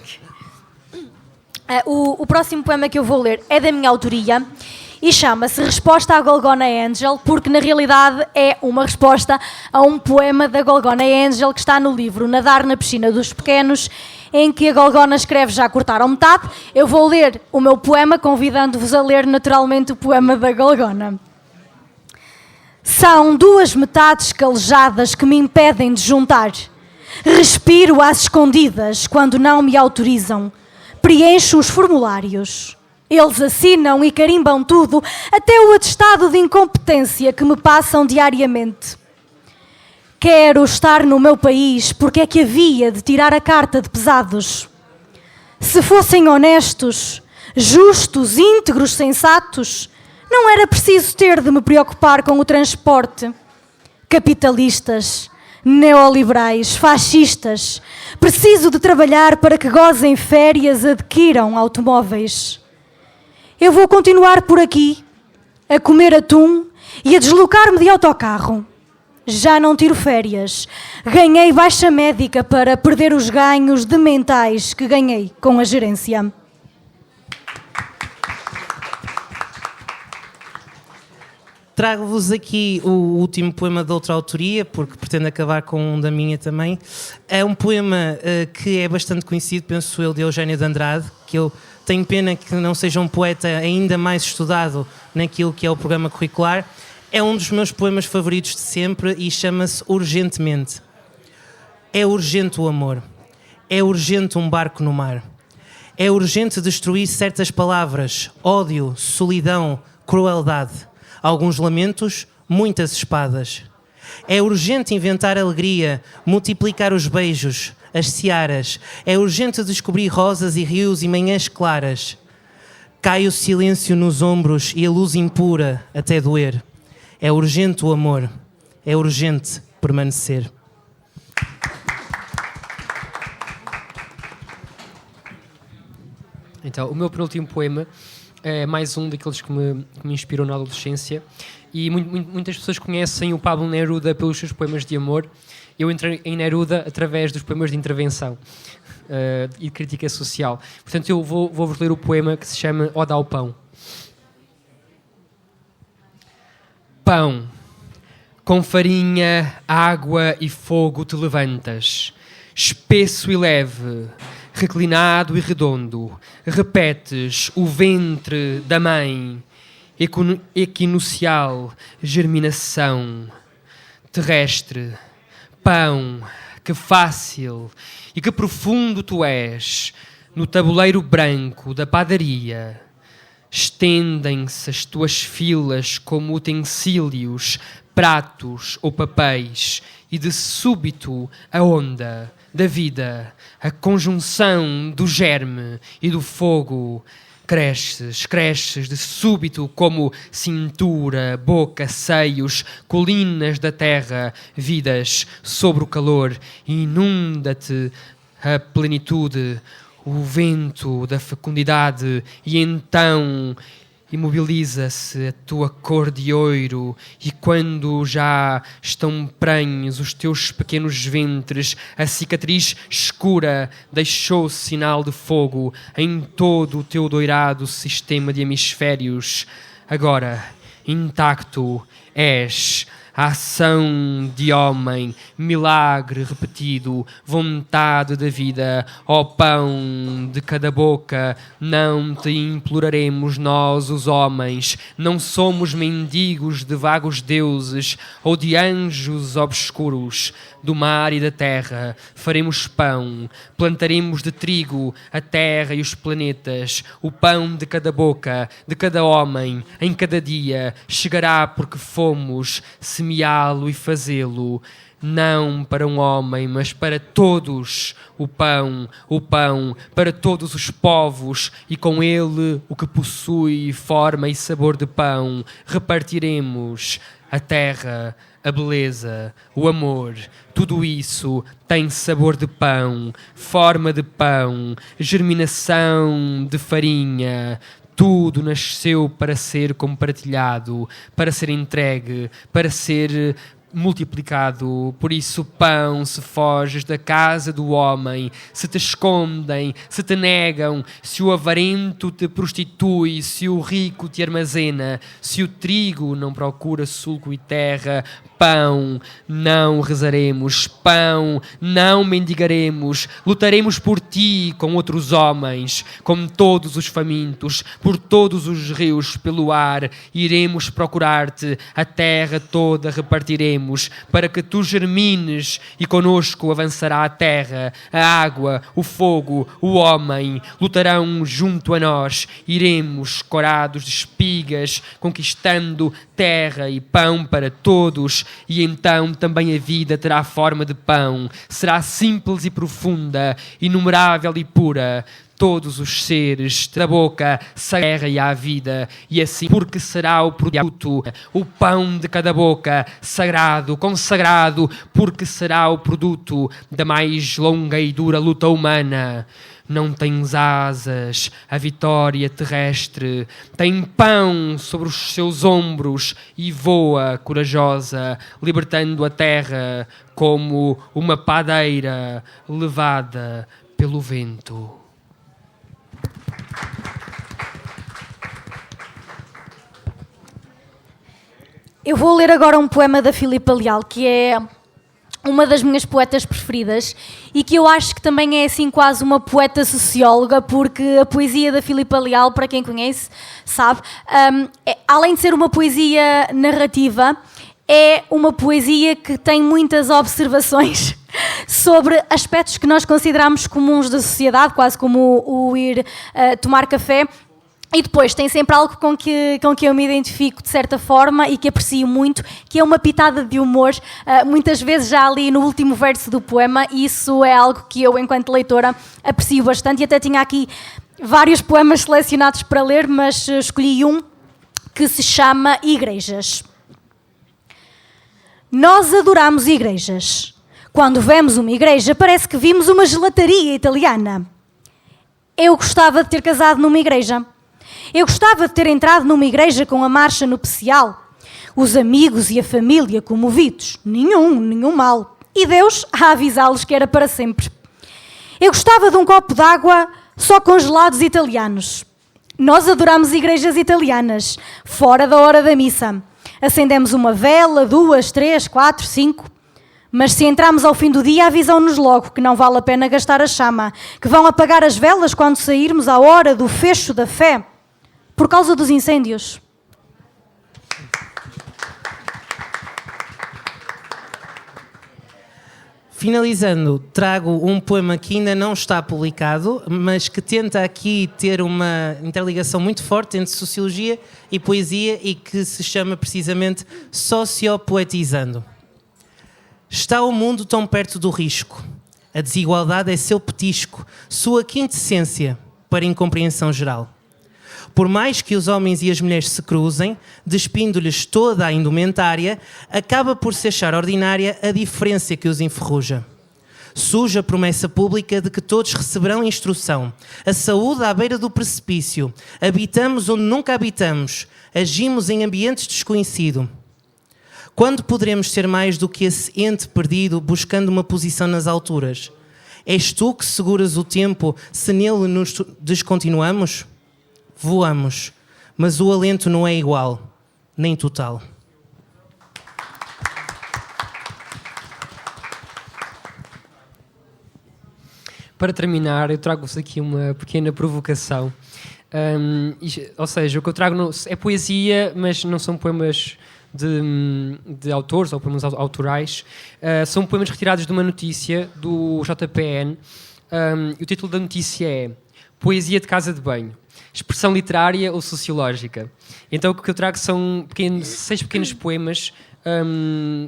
O próximo poema que eu vou ler é da minha autoria e chama-se Resposta à Golgona Angel, porque na realidade é uma resposta a um poema da Golgona Angel que está no livro Nadar na Piscina dos Pequenos, em que a Golgona escreve Já cortaram metade. Eu vou ler o meu poema, convidando-vos a ler naturalmente o poema da Golgona. São duas metades calejadas que me impedem de juntar. Respiro às escondidas quando não me autorizam. Preencho os formulários. Eles assinam e carimbam tudo, até o atestado de incompetência que me passam diariamente. Quero estar no meu país porque é que havia de tirar a carta de pesados. Se fossem honestos, justos, íntegros, sensatos, não era preciso ter de me preocupar com o transporte. Capitalistas, neoliberais, fascistas, preciso de trabalhar para que gozem férias, adquiram automóveis. Eu vou continuar por aqui, a comer atum e a deslocar-me de autocarro. Já não tiro férias. Ganhei baixa médica para perder os ganhos de mentais que ganhei com a gerência. Trago-vos aqui o último poema de outra autoria, porque pretendo acabar com um da minha também. É um poema que é bastante conhecido, penso eu, de Eugénio de Andrade, que eu tenho pena que não seja um poeta ainda mais estudado naquilo que é o programa curricular. É um dos meus poemas favoritos de sempre e chama-se Urgentemente. É urgente o amor. É urgente um barco no mar. É urgente destruir certas palavras, ódio, solidão, crueldade. Alguns lamentos, muitas espadas. É urgente inventar alegria, multiplicar os beijos, as searas. É urgente descobrir rosas e rios e manhãs claras. Cai o silêncio nos ombros e a luz impura até doer. É urgente o amor. É urgente permanecer. Então, o meu penúltimo poema é mais um daqueles que me inspirou na adolescência, e muitas pessoas conhecem o Pablo Neruda pelos seus poemas de amor. Eu entrei em Neruda através dos poemas de intervenção e de crítica social. Portanto, eu vou-vos ler o poema que se chama Oda ao Pão. Pão, com farinha, água e fogo te levantas, espesso e leve, reclinado e redondo, repetes o ventre da mãe, equinocial, germinação, terrestre, pão, que fácil e que profundo tu és, no tabuleiro branco da padaria, estendem-se as tuas filas como utensílios, pratos ou papéis, e de súbito a onda da vida, a conjunção do germe e do fogo, cresces de súbito como cintura, boca, seios, colinas da terra, vidas sobre o calor, e inunda-te a plenitude, o vento da fecundidade, e então imobiliza-se a tua cor de ouro, e quando já estão prenhes os teus pequenos ventres, a cicatriz escura deixou sinal de fogo em todo o teu doirado sistema de hemisférios. Agora, intacto és a ação de homem, milagre repetido, vontade da vida, ó pão de cada boca, não te imploraremos nós, os homens, não somos mendigos de vagos deuses ou de anjos obscuros. Do mar e da terra faremos pão, plantaremos de trigo a terra e os planetas, o pão de cada boca, de cada homem, em cada dia, chegará porque fomos semeá-lo e fazê-lo. Não para um homem, mas para todos o pão, para todos os povos, e com ele o que possui forma e sabor de pão, repartiremos a terra, a beleza, o amor, tudo isso tem sabor de pão, forma de pão, germinação de farinha. Tudo nasceu para ser compartilhado, para ser entregue, para ser multiplicado. Por isso, pão, se foges da casa do homem, se te escondem, se te negam, se o avarento te prostitui, se o rico te armazena, se o trigo não procura sulco e terra, pão não rezaremos, pão não mendigaremos, lutaremos por ti com outros homens, com todos os famintos, por todos os rios pelo ar, iremos procurar-te, a terra toda repartiremos, para que tu germines, e conosco avançará a terra, a água, o fogo, o homem, lutarão junto a nós, iremos corados de espigas, conquistando terra e pão para todos, e então também a vida terá forma de pão, será simples e profunda, inumerável e pura. Todos os seres da boca se terra e à vida, e assim porque será o produto, o pão de cada boca, sagrado, consagrado, porque será o produto da mais longa e dura luta humana. Não tens asas, a vitória terrestre, tem pão sobre os seus ombros e voa corajosa, libertando a terra como uma padeira levada pelo vento. Eu vou ler agora um poema da Filipa Leal, que é uma das minhas poetas preferidas e que eu acho que também é assim quase uma poeta socióloga, porque a poesia da Filipa Leal, para quem conhece, sabe, além de ser uma poesia narrativa, é uma poesia que tem muitas observações sobre aspectos que nós consideramos comuns da sociedade, quase como o ir tomar café. E depois tem sempre algo com que eu me identifico de certa forma e que aprecio muito, que é uma pitada de humor, muitas vezes já ali no último verso do poema, e isso é algo que eu, enquanto leitora, aprecio bastante. E até tinha aqui vários poemas selecionados para ler, mas escolhi um que se chama Igrejas. Nós adoramos igrejas. Quando vemos uma igreja, parece que vimos uma gelataria italiana. Eu gostava de ter casado numa igreja. Eu gostava de ter entrado numa igreja com a marcha nupcial. Os amigos e a família comovidos. Nenhum mal. E Deus a avisá-los que era para sempre. Eu gostava de um copo de água só com gelados italianos. Nós adoramos igrejas italianas, fora da hora da missa. Acendemos uma vela, 2, 3, 4, 5... Mas se entrarmos ao fim do dia, avisam-nos logo que não vale a pena gastar a chama, que vão apagar as velas quando sairmos à hora do fecho da fé, por causa dos incêndios. Finalizando, trago um poema que ainda não está publicado, mas que tenta aqui ter uma interligação muito forte entre sociologia e poesia e que se chama precisamente Sociopoetizando. Está o mundo tão perto do risco. A desigualdade é seu petisco, sua quintessência para incompreensão geral. Por mais que os homens e as mulheres se cruzem, despindo-lhes toda a indumentária, acaba por se achar ordinária a diferença que os enferruja. Surge a promessa pública de que todos receberão instrução, a saúde à beira do precipício, habitamos onde nunca habitamos, agimos em ambientes desconhecidos. Quando poderemos ser mais do que esse ente perdido buscando uma posição nas alturas? És tu que seguras o tempo se nele nos descontinuamos? Voamos, mas o alento não é igual, nem total. para terminar, eu trago-vos aqui uma pequena provocação. Ou seja, o que eu trago é poesia, mas não são poemas de autores ou poemas autorais. São poemas retirados de uma notícia do JPN. O título da notícia é Poesia de Casa de Banho. Expressão literária ou sociológica. Então o que eu trago são 6 pequenos poemas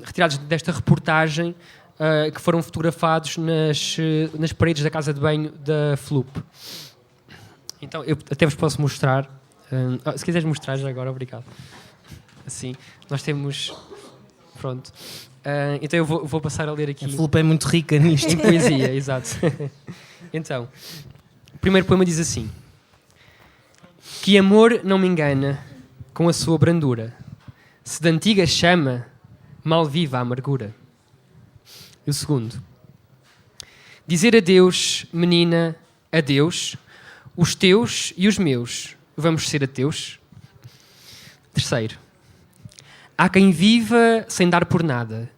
retirados desta reportagem que foram fotografados nas paredes da casa de banho da FLUP. Então eu até vos posso mostrar. Se quiseres mostrar já agora, obrigado. Assim, nós temos... Pronto. Então eu vou passar a ler aqui. A FLUP é muito rica nisto. Em poesia, exato. Então, o primeiro poema diz assim: Que amor não me engana com a sua brandura, se de antiga chama mal viva a amargura. E o segundo: Dizer adeus, menina, adeus, os teus e os meus, vamos ser ateus. Terceiro: Há quem viva sem dar por nada,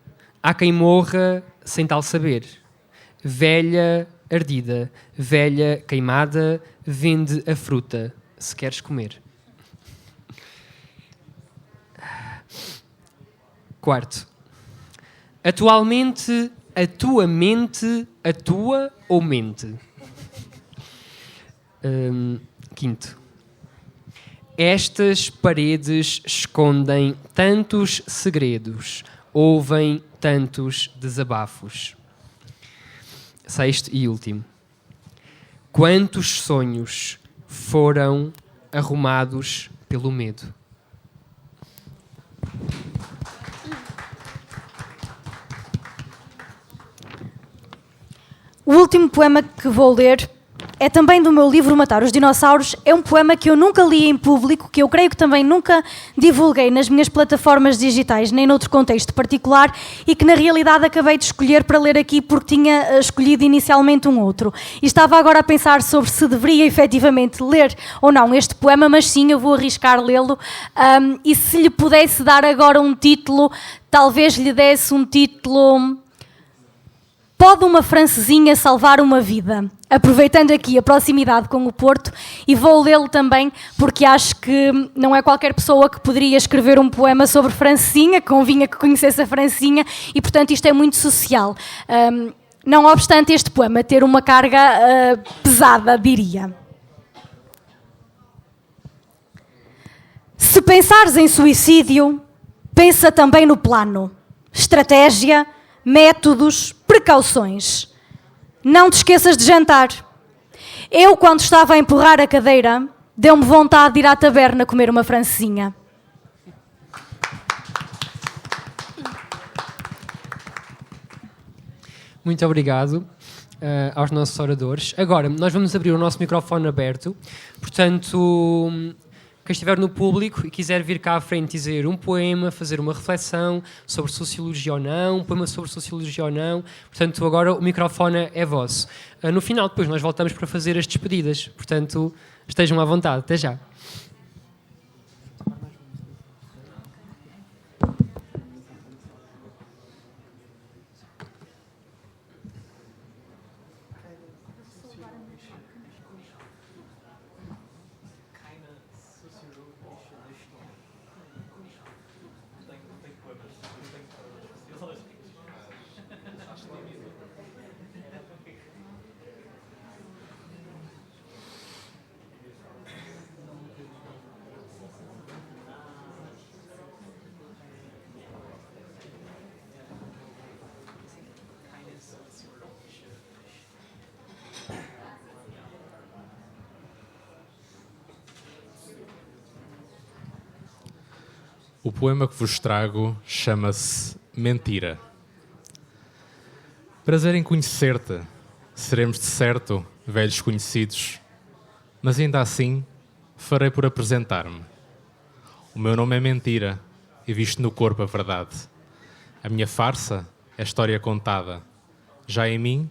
há quem morra sem tal saber. Velha, ardida, velha, queimada, vende a fruta, se queres comer. Quarto: Atualmente, a tua mente atua ou mente? Quinto: Estas paredes escondem tantos segredos, ouvem tantos desabafos. Sexto e último: Quantos sonhos foram arrumados pelo medo? O último poema que vou ler é também do meu livro Matar os Dinossauros. É um poema que eu nunca li em público, que eu creio que também nunca divulguei nas minhas plataformas digitais, nem noutro contexto particular, e que na realidade acabei de escolher para ler aqui porque tinha escolhido inicialmente um outro. E estava agora a pensar sobre se deveria efetivamente ler ou não este poema, mas sim, eu vou arriscar lê-lo. E se lhe pudesse dar agora um título, talvez lhe desse um título... Pode uma francesinha salvar uma vida? Aproveitando aqui a proximidade com o Porto, e vou lê-lo também porque acho que não é qualquer pessoa que poderia escrever um poema sobre francesinha, convinha que conhecesse a francesinha, e portanto isto é muito social. Não obstante este poema ter uma carga pesada, diria. Se pensares em suicídio, pensa também no plano, estratégia, métodos, precauções. Não te esqueças de jantar. Eu, quando estava a empurrar a cadeira, deu-me vontade de ir à taberna comer uma francesinha. Muito obrigado aos nossos oradores. Agora, nós vamos abrir o nosso microfone aberto. Portanto, quem estiver no público e quiser vir cá à frente dizer um poema, fazer uma reflexão sobre sociologia ou não, um poema sobre sociologia ou não, portanto, agora o microfone é vosso. No final, depois, nós voltamos para fazer as despedidas. Portanto, estejam à vontade. Até já. O poema que vos trago chama-se Mentira. Prazer em conhecer-te, seremos de certo velhos conhecidos, mas ainda assim farei por apresentar-me. O meu nome é Mentira e visto no corpo a verdade. A minha farsa é história contada, já em mim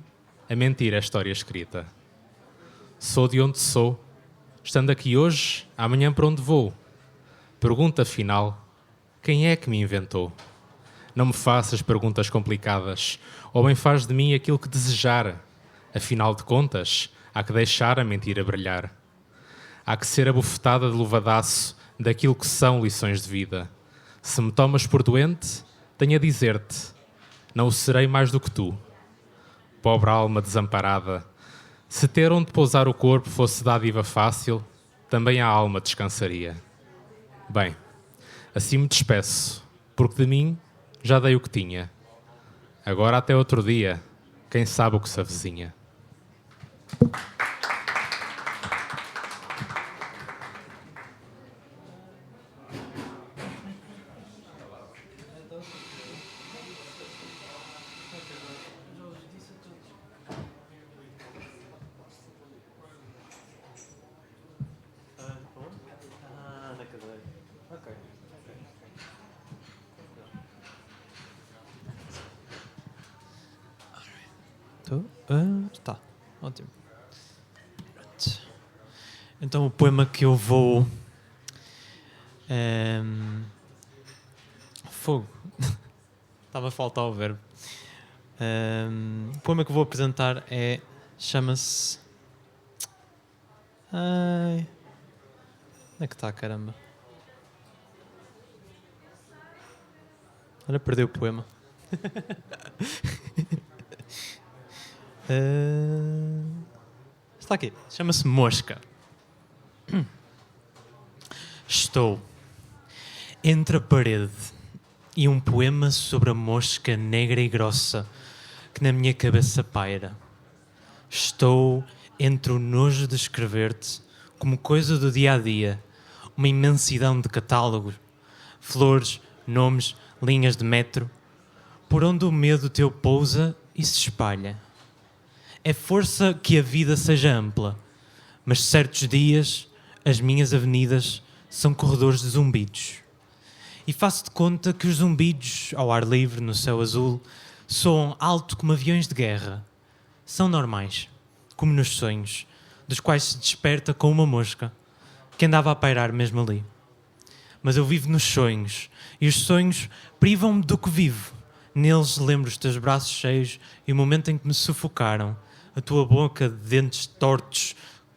a mentira é história escrita. Sou de onde sou, estando aqui hoje, amanhã para onde vou? Pergunta final: quem é que me inventou? Não me faças perguntas complicadas, ou bem faz de mim aquilo que desejar. Afinal de contas, há que deixar a mentira brilhar. Há que ser a bufetada de luvadaço daquilo que são lições de vida. Se me tomas por doente, tenho a dizer-te, não o serei mais do que tu. Pobre alma desamparada, se ter onde pousar o corpo fosse dádiva fácil, também a alma descansaria. Bem, assim me despeço, porque de mim já dei o que tinha. Agora até outro dia, quem sabe o que se avizinha. Está, ótimo. Pronto. Então o poema que eu vou... Fogo. Estava a faltar o verbo. O poema que eu vou apresentar chama-se... Ai... Onde é que está, caramba? Olha, perdi o poema. Está aqui. Chama-se Mosca. Estou entre a parede e um poema sobre a mosca negra e grossa que na minha cabeça paira. Estou entre o nojo de escrever-te como coisa do dia-a-dia, uma imensidão de catálogos, flores, nomes, linhas de metro, por onde o medo teu pousa e se espalha. É força que a vida seja ampla, mas certos dias as minhas avenidas são corredores de zumbidos. E faço de conta que os zumbidos, ao ar livre, no céu azul, soam alto como aviões de guerra. São normais, como nos sonhos, dos quais se desperta com uma mosca, que andava a pairar mesmo ali. Mas eu vivo nos sonhos, e os sonhos privam-me do que vivo. Neles lembro os teus braços cheios e o momento em que me sufocaram, a tua boca de dentes tortos,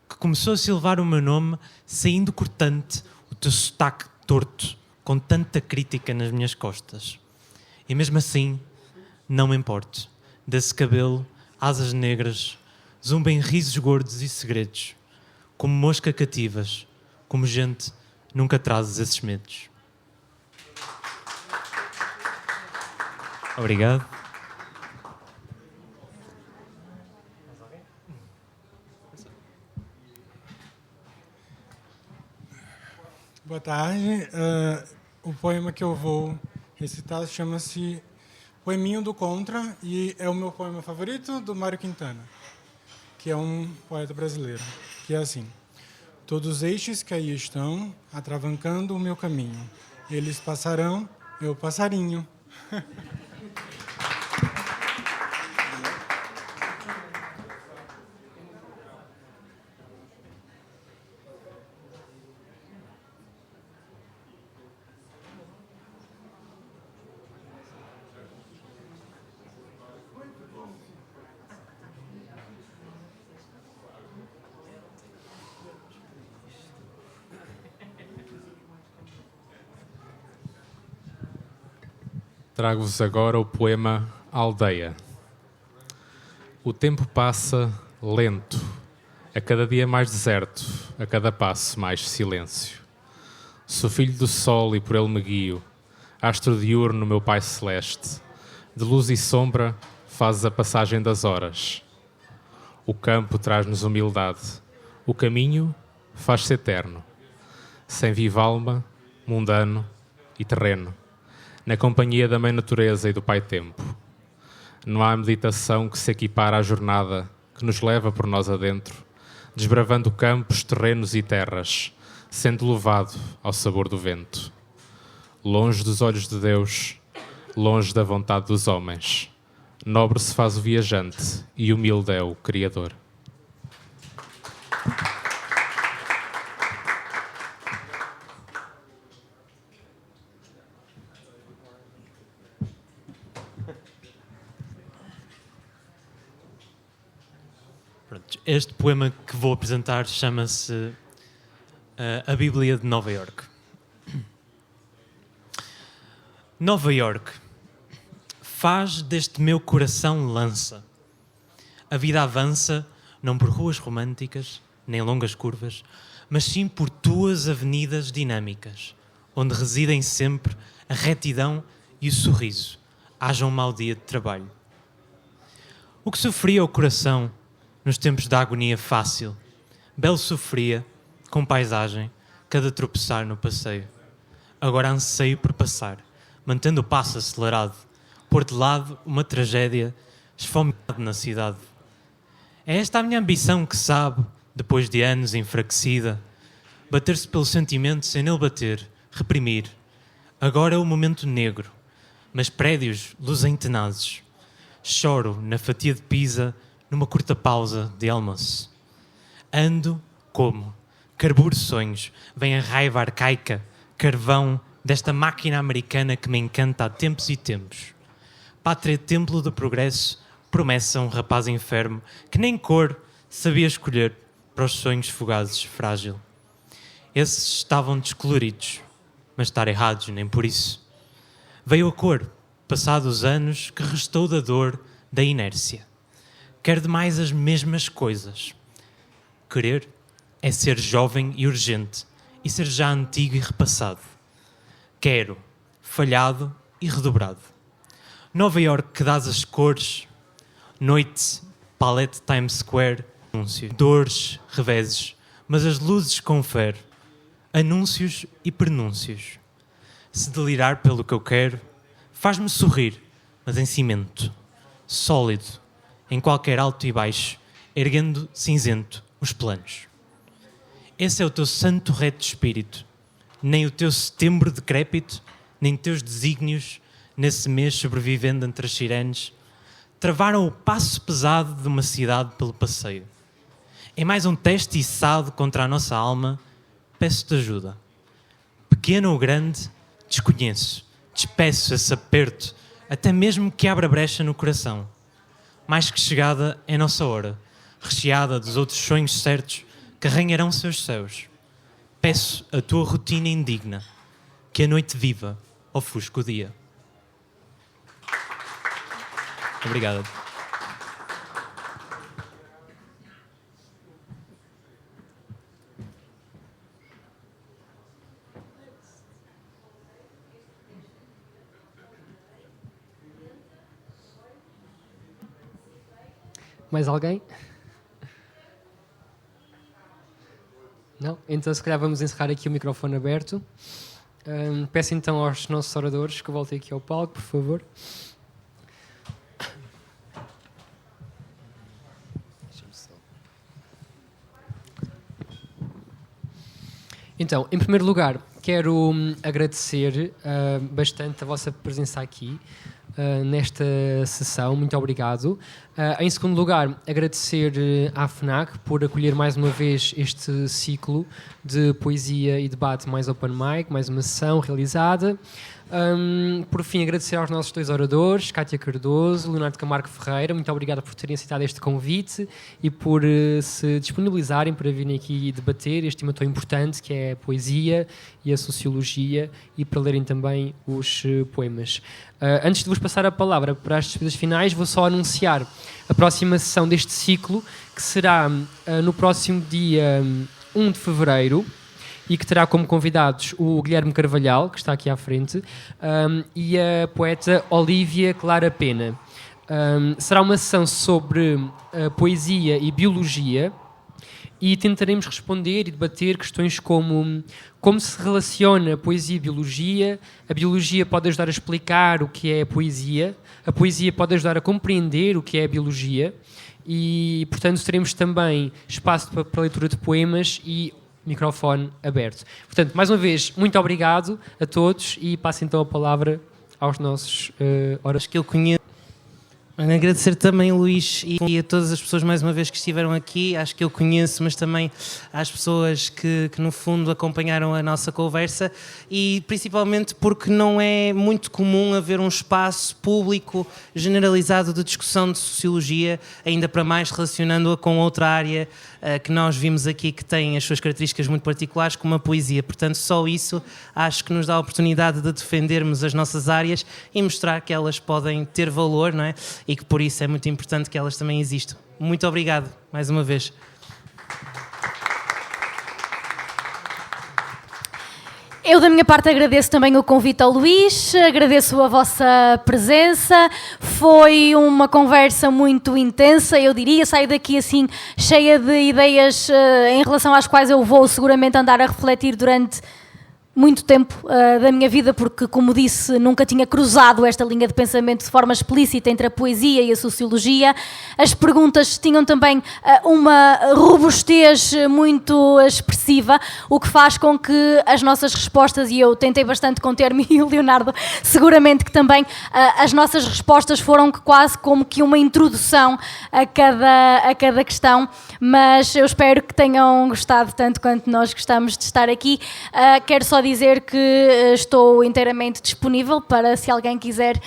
que começou a silvar o meu nome, saindo cortante, o teu sotaque torto, com tanta crítica nas minhas costas. E mesmo assim, não me importo. Desse cabelo, asas negras, zumbem risos gordos e segredos. Como mosca cativas, como gente, nunca trazes esses medos. Obrigado. Boa tarde. O poema que eu vou recitar chama-se Poeminho do Contra e é o meu poema favorito do Mário Quintana, que é um poeta brasileiro, que é assim: todos estes que aí estão, atravancando o meu caminho, eles passarão, eu passarinho. Trago-vos agora o poema Aldeia. O tempo passa lento, a cada dia mais deserto, a cada passo mais silêncio. Sou filho do sol e por ele me guio, astro diurno, meu Pai celeste. De luz e sombra fazes a passagem das horas. O campo traz-nos humildade, o caminho faz-se eterno. Sem viva alma, mundano e terreno, na companhia da Mãe Natureza e do Pai Tempo. Não há meditação que se equipara à jornada que nos leva por nós adentro, desbravando campos, terrenos e terras, sendo levado ao sabor do vento. Longe dos olhos de Deus, longe da vontade dos homens, nobre se faz o viajante e humilde é o Criador. Pronto, este poema que vou apresentar chama-se A Bíblia de Nova Iorque. Nova Iorque, faz deste meu coração lança. A vida avança, não por ruas românticas, nem longas curvas, mas sim por tuas avenidas dinâmicas, onde residem sempre a retidão e o sorriso, haja um mau dia de trabalho. O que sofria o coração nos tempos da agonia fácil, belo sofria, com paisagem, cada tropeçar no passeio. Agora anseio por passar, mantendo o passo acelerado, pôr de lado uma tragédia esfomeada na cidade. É esta a minha ambição que sabe, depois de anos enfraquecida, bater-se pelo sentimento sem nele bater, reprimir. Agora é o momento negro, mas prédios luzem tenazes. Choro na fatia de Pisa, numa curta pausa de almoço. Ando como, carburo sonhos, vem a raiva arcaica, carvão desta máquina americana que me encanta há tempos e tempos. Pátria templo do progresso, promessa um rapaz enfermo que nem cor sabia escolher para os sonhos fugazes frágil. Esses estavam descoloridos, mas estar errados nem por isso. Veio a cor, passados os anos, que restou da dor, da inércia. Quer demais as mesmas coisas. Querer é ser jovem e urgente e ser já antigo e repassado. Quero, falhado e redobrado. Nova Iorque que dás as cores, noite, palette Times Square, anúncios, dores, reveses, mas as luzes confere, anúncios e prenúncios. Se delirar pelo que eu quero, faz-me sorrir, mas em cimento, sólido, em qualquer alto e baixo, erguendo cinzento os planos. Esse é o teu santo reto de espírito, nem o teu setembro decrépito, nem teus desígnios, nesse mês sobrevivendo entre as sirenes, travaram o passo pesado de uma cidade pelo passeio. Em mais um teste içado contra a nossa alma, peço-te ajuda. Pequeno ou grande, desconheço, despeço esse aperto, até mesmo que abra brecha no coração. Mais que chegada é nossa hora, recheada dos outros sonhos certos que arranharão seus céus. Peço a tua rotina indigna, que a noite viva ofusque o dia. Obrigado. Mais alguém? Não? Então, se calhar, vamos encerrar aqui o microfone aberto. Peço então aos nossos oradores que voltem aqui ao palco, por favor. Então, em primeiro lugar, quero agradecer bastante a vossa presença aqui nesta sessão. Muito obrigado. Em segundo lugar, agradecer à FNAC por acolher mais uma vez este ciclo de poesia e debate mais open mic, mais uma sessão realizada. Por fim, agradecer aos nossos dois oradores, Cátia Cardoso, Leonardo Camargo Ferreira. Muito obrigado por terem aceitado este convite e por se disponibilizarem para virem aqui debater este tema tão importante que é a poesia e a sociologia, e para lerem também os poemas. Antes de vos passar a palavra para as despedidas finais, vou só anunciar a próxima sessão deste ciclo, que será no próximo dia 1 de fevereiro, e que terá como convidados o Guilherme Carvalhal, que está aqui à frente, e a poeta Olívia Clara Pena. Será uma sessão sobre poesia e biologia, e tentaremos responder e debater questões como se relaciona a poesia e a biologia pode ajudar a explicar o que é a poesia pode ajudar a compreender o que é a biologia, e, portanto, teremos também espaço para a leitura de poemas e microfone aberto. Portanto, mais uma vez, muito obrigado a todos, e passo então a palavra aos nossos oradores. Que eu conheço. Agradecer também, Luís, e a todas as pessoas mais uma vez que estiveram aqui. Acho que eu conheço, mas também às pessoas que no fundo acompanharam a nossa conversa, e principalmente porque não é muito comum haver um espaço público generalizado de discussão de sociologia, ainda para mais relacionando-a com outra área que nós vimos aqui que tem as suas características muito particulares, como a poesia. Portanto, só isso acho que nos dá a oportunidade de defendermos as nossas áreas e mostrar que elas podem ter valor, não é? E que por isso é muito importante que elas também existam. Muito obrigado, mais uma vez. Eu, da minha parte, agradeço também o convite ao Luís, agradeço a vossa presença. Foi uma conversa muito intensa, eu diria. Saio daqui assim cheia de ideias em relação às quais eu vou seguramente andar a refletir durante muito tempo da minha vida, porque, como disse, nunca tinha cruzado esta linha de pensamento de forma explícita entre a poesia e a sociologia. As perguntas tinham também uma robustez muito expressiva, o que faz com que as nossas respostas, e eu tentei bastante conter-me, e o Leonardo seguramente que também, as nossas respostas foram quase como que uma introdução a cada questão, mas eu espero que tenham gostado tanto quanto nós gostamos de estar aqui. Quero só dizer que estou inteiramente disponível para, se alguém quiser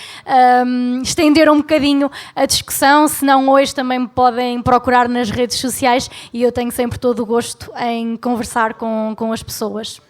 estender um bocadinho a discussão. Se não, hoje também me podem procurar nas redes sociais e eu tenho sempre todo o gosto em conversar com as pessoas.